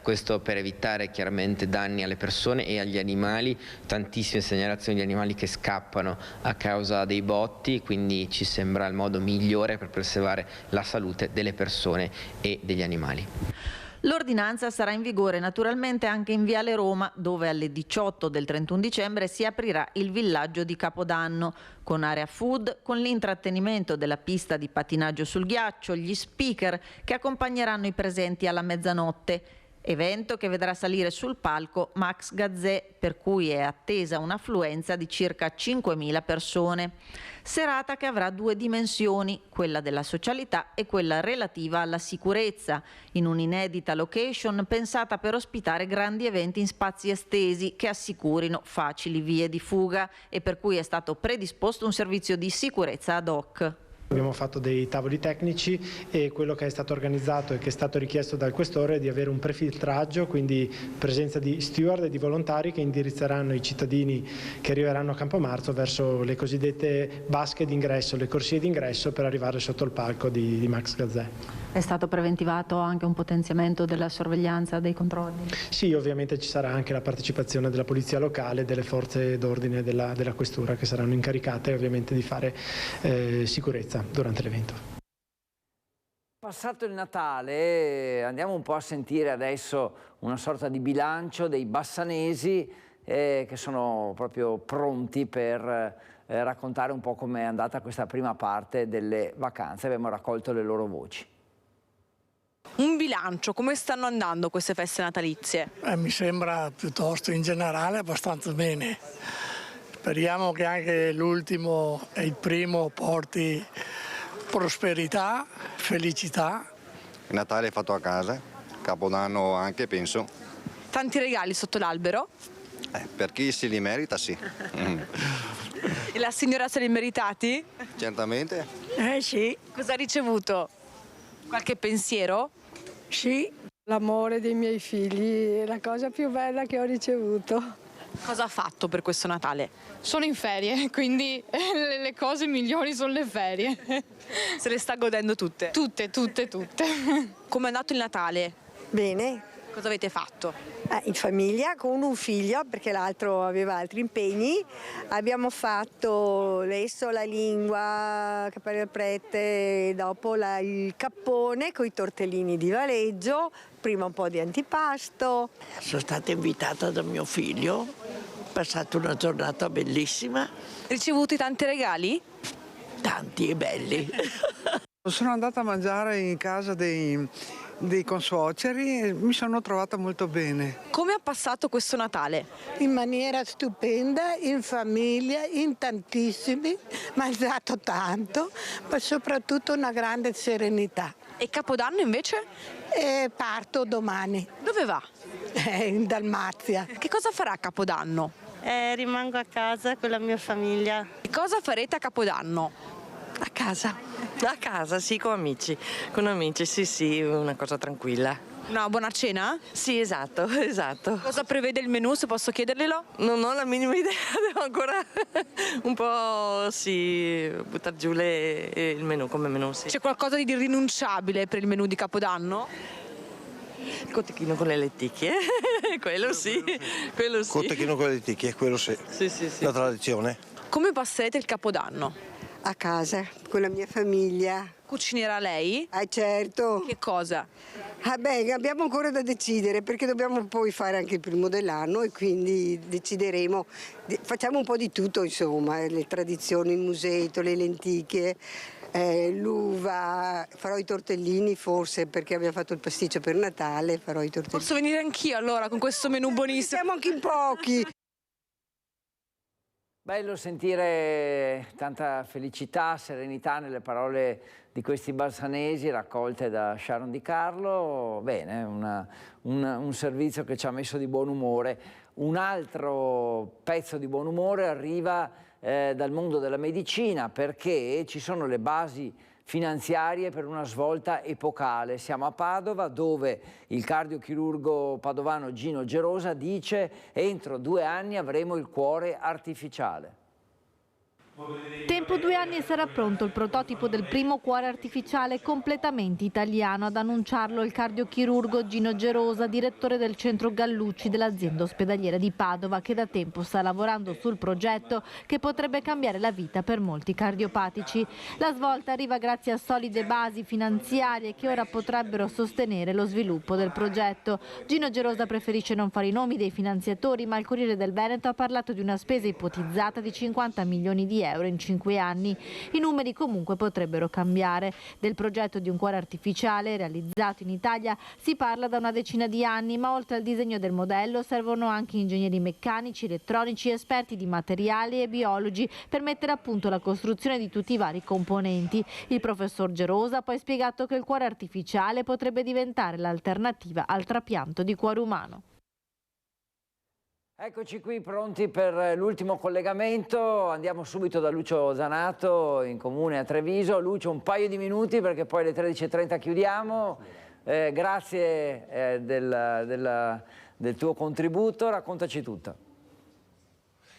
Questo per evitare chiaramente danni alle persone e agli animali, tantissime segnalazioni di animali che scappano a causa dei botti, quindi ci sembra il modo migliore per preservare la salute delle persone e degli animali. L'ordinanza sarà in vigore naturalmente anche in Viale Roma, dove alle 18 del 31 dicembre si aprirà il villaggio di Capodanno, con area food, con l'intrattenimento della pista di pattinaggio sul ghiaccio, gli speaker che accompagneranno i presenti alla mezzanotte. Evento che vedrà salire sul palco Max Gazzè, per cui è attesa un'affluenza di circa 5.000 persone. Serata che avrà due dimensioni, quella della socialità e quella relativa alla sicurezza, in un'inedita location pensata per ospitare grandi eventi in spazi estesi che assicurino facili vie di fuga e per cui è stato predisposto un servizio di sicurezza ad hoc. Abbiamo fatto dei tavoli tecnici e quello che è stato organizzato e che è stato richiesto dal questore è di avere un prefiltraggio, quindi presenza di steward e di volontari che indirizzeranno i cittadini che arriveranno a Campomarzo verso le cosiddette vasche d'ingresso, le corsie d'ingresso per arrivare sotto il palco di Max Gazzè. È stato preventivato anche un potenziamento della sorveglianza, dei controlli? Sì, ovviamente ci sarà anche la partecipazione della polizia locale e delle forze d'ordine della questura che saranno incaricate ovviamente di fare sicurezza durante l'evento. Passato il Natale andiamo un po' a sentire adesso una sorta di bilancio dei bassanesi che sono proprio pronti per raccontare un po' com'è andata questa prima parte delle vacanze. Abbiamo raccolto le loro voci. Un bilancio, come stanno andando queste feste natalizie? Mi sembra piuttosto in generale abbastanza bene. Speriamo che anche l'ultimo e il primo porti prosperità, felicità. Il Natale è fatto a casa, Capodanno anche, penso. Tanti regali sotto l'albero? Per chi se li merita, sì. E la signora se li meritati? Certamente. Sì. Cosa ha ricevuto? Qualche pensiero? Sì, l'amore dei miei figli è la cosa più bella che ho ricevuto. Cosa ha fatto per questo Natale? Sono in ferie, quindi le cose migliori sono le ferie. Se le sta godendo tutte? Tutte. Come è andato il Natale? Bene. Cosa avete fatto? In famiglia con un figlio perché l'altro aveva altri impegni. Abbiamo fatto adesso la lingua, cappello al prete, dopo il cappone con i tortellini di Valeggio, prima un po' di antipasto. Sono stata invitata da mio figlio, ho passato una giornata bellissima. Ricevuti tanti regali? Tanti e belli. Sono andata a mangiare in casa dei consuoceri e mi sono trovata molto bene. Come ha passato questo Natale? In maniera stupenda, in famiglia, in tantissimi, mangiato tanto, ma soprattutto una grande serenità. E Capodanno invece? Parto domani. Dove va? In Dalmazia. Che cosa farà a Capodanno? Rimango a casa con la mia famiglia. E cosa farete a Capodanno? A casa. A casa, sì, con amici, sì, una cosa tranquilla. Una buona cena? Sì, esatto. Cosa prevede il menù, se posso chiederglielo? Non ho la minima idea, devo ancora un po' buttare giù il menù come menù, sì. C'è qualcosa di irrinunciabile per il menù di Capodanno? Il cotechino con le lenticchie, quello sì. Cotechino con le lenticchie, quello sì. Sì. La tradizione. Come passerete il Capodanno? A casa, con la mia famiglia. Cucinerà lei? Certo. Che cosa? Abbiamo ancora da decidere perché dobbiamo poi fare anche il primo dell'anno e quindi decideremo. Facciamo un po' di tutto, insomma, le tradizioni, il musetto, le lenticchie, l'uva, farò i tortellini forse perché abbiamo fatto il pasticcio per Natale, farò i tortellini. Posso venire anch'io allora con questo menù buonissimo? Siamo anche in pochi. Bello sentire tanta felicità, serenità nelle parole di questi bassanesi raccolte da Sharon Di Carlo. Bene, un servizio che ci ha messo di buon umore. Un altro pezzo di buon umore arriva dal mondo della medicina perché ci sono le basi finanziarie per una svolta epocale. Siamo a Padova dove il cardiochirurgo padovano Gino Gerosa dice entro 2 anni avremo il cuore artificiale. Tempo 2 anni e sarà pronto il prototipo del primo cuore artificiale completamente italiano. Ad annunciarlo il cardiochirurgo Gino Gerosa, direttore del centro Gallucci dell'azienda ospedaliera di Padova, che da tempo sta lavorando sul progetto che potrebbe cambiare la vita per molti cardiopatici. La svolta arriva grazie a solide basi finanziarie che ora potrebbero sostenere lo sviluppo del progetto. Gino Gerosa preferisce non fare i nomi dei finanziatori, ma il Corriere del Veneto ha parlato di una spesa ipotizzata di 50 milioni di euro in 5 anni. I numeri comunque potrebbero cambiare. Del progetto di un cuore artificiale realizzato in Italia si parla da una decina di anni, ma oltre al disegno del modello servono anche ingegneri meccanici, elettronici, esperti di materiali e biologi per mettere a punto la costruzione di tutti i vari componenti. Il professor Gerosa ha poi spiegato che il cuore artificiale potrebbe diventare l'alternativa al trapianto di cuore umano. Eccoci qui pronti per l'ultimo collegamento, andiamo subito da Lucio Zanato in comune a Treviso. Lucio, un paio di minuti perché poi alle 13:30 chiudiamo. Grazie del tuo contributo, raccontaci tutto.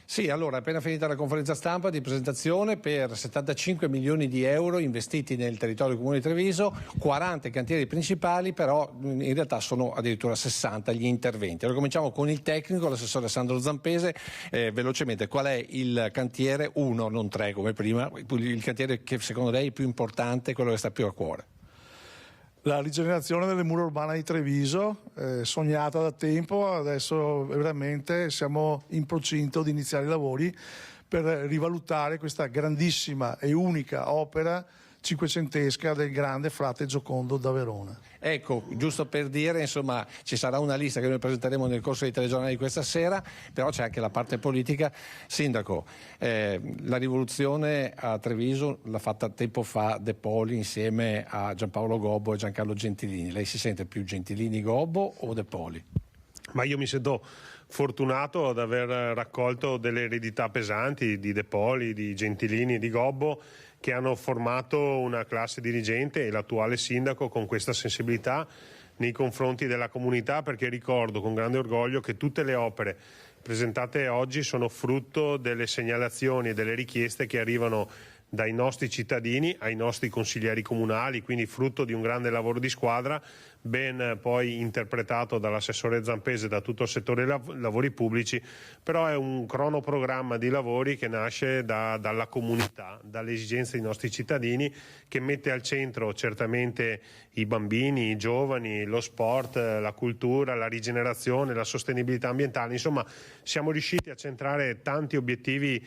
Sì, allora, appena finita la conferenza stampa di presentazione per 75 milioni di euro investiti nel territorio comune di Treviso, 40 cantieri principali, però in realtà sono addirittura 60 gli interventi. Allora cominciamo con il tecnico, l'assessore Sandro Zampese. Velocemente, qual è il cantiere 1, non 3 come prima, il cantiere che secondo lei è più importante, quello che sta più a cuore? La rigenerazione delle mura urbane di Treviso, sognata da tempo, adesso veramente siamo in procinto di iniziare i lavori per rivalutare questa grandissima e unica opera cinquecentesca del grande frate Giocondo da Verona. Ecco, giusto per dire, insomma, ci sarà una lista che noi presenteremo nel corso dei telegiornali di questa sera, però c'è anche la parte politica. Sindaco, la rivoluzione a Treviso l'ha fatta tempo fa De Poli insieme a Giampaolo Gobbo e Giancarlo Gentilini. Lei si sente più Gentilini-Gobbo o De Poli? Ma io mi sento fortunato ad aver raccolto delle eredità pesanti di De Poli, di Gentilini, di Gobbo, che hanno formato una classe dirigente e l'attuale sindaco con questa sensibilità nei confronti della comunità, perché ricordo con grande orgoglio che tutte le opere presentate oggi sono frutto delle segnalazioni e delle richieste che arrivano dai nostri cittadini ai nostri consiglieri comunali, quindi frutto di un grande lavoro di squadra, ben poi interpretato dall'assessore Zampese e da tutto il settore lavori pubblici, però è un cronoprogramma di lavori che nasce dalla comunità, dalle esigenze dei nostri cittadini, che mette al centro certamente i bambini, i giovani, lo sport, la cultura, la rigenerazione, la sostenibilità ambientale. Insomma, siamo riusciti a centrare tanti obiettivi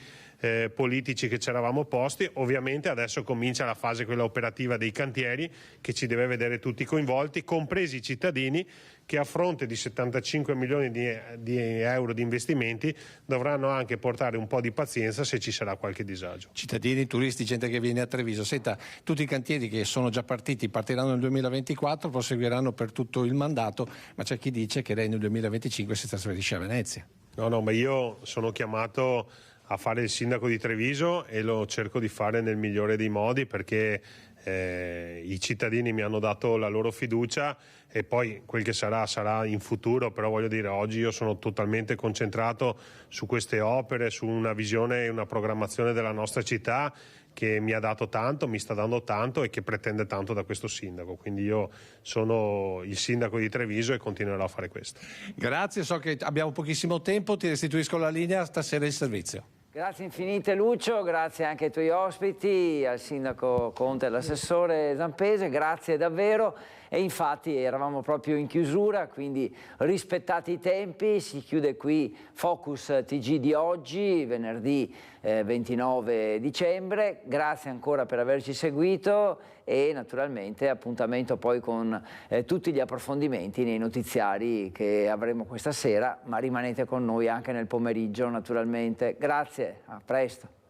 politici che ci eravamo posti. Ovviamente adesso comincia la fase quella operativa dei cantieri, che ci deve vedere tutti coinvolti, compresi i cittadini, che a fronte di 75 milioni di euro di investimenti dovranno anche portare un po' di pazienza se ci sarà qualche disagio. Cittadini, turisti, gente che viene a Treviso. Senta, tutti i cantieri che sono già partiti partiranno nel 2024, proseguiranno per tutto il mandato, ma c'è chi dice che lei nel 2025 si trasferisce a Venezia. No, ma io sono chiamato a fare il sindaco di Treviso e lo cerco di fare nel migliore dei modi, perché i cittadini mi hanno dato la loro fiducia e poi quel che sarà in futuro, però voglio dire, oggi io sono totalmente concentrato su queste opere, su una visione e una programmazione della nostra città che mi ha dato tanto, mi sta dando tanto e che pretende tanto da questo sindaco. Quindi io sono il sindaco di Treviso e continuerò a fare questo. Grazie, so che abbiamo pochissimo tempo, ti restituisco la linea, stasera il servizio. Grazie infinite Lucio, grazie anche ai tuoi ospiti, al sindaco Conte e all'assessore Zampese, grazie davvero. E infatti eravamo proprio in chiusura, quindi rispettati i tempi, si chiude qui Focus TG di oggi, venerdì 29 dicembre. Grazie ancora per averci seguito e naturalmente appuntamento poi con tutti gli approfondimenti nei notiziari che avremo questa sera, ma rimanete con noi anche nel pomeriggio naturalmente. Grazie, a presto.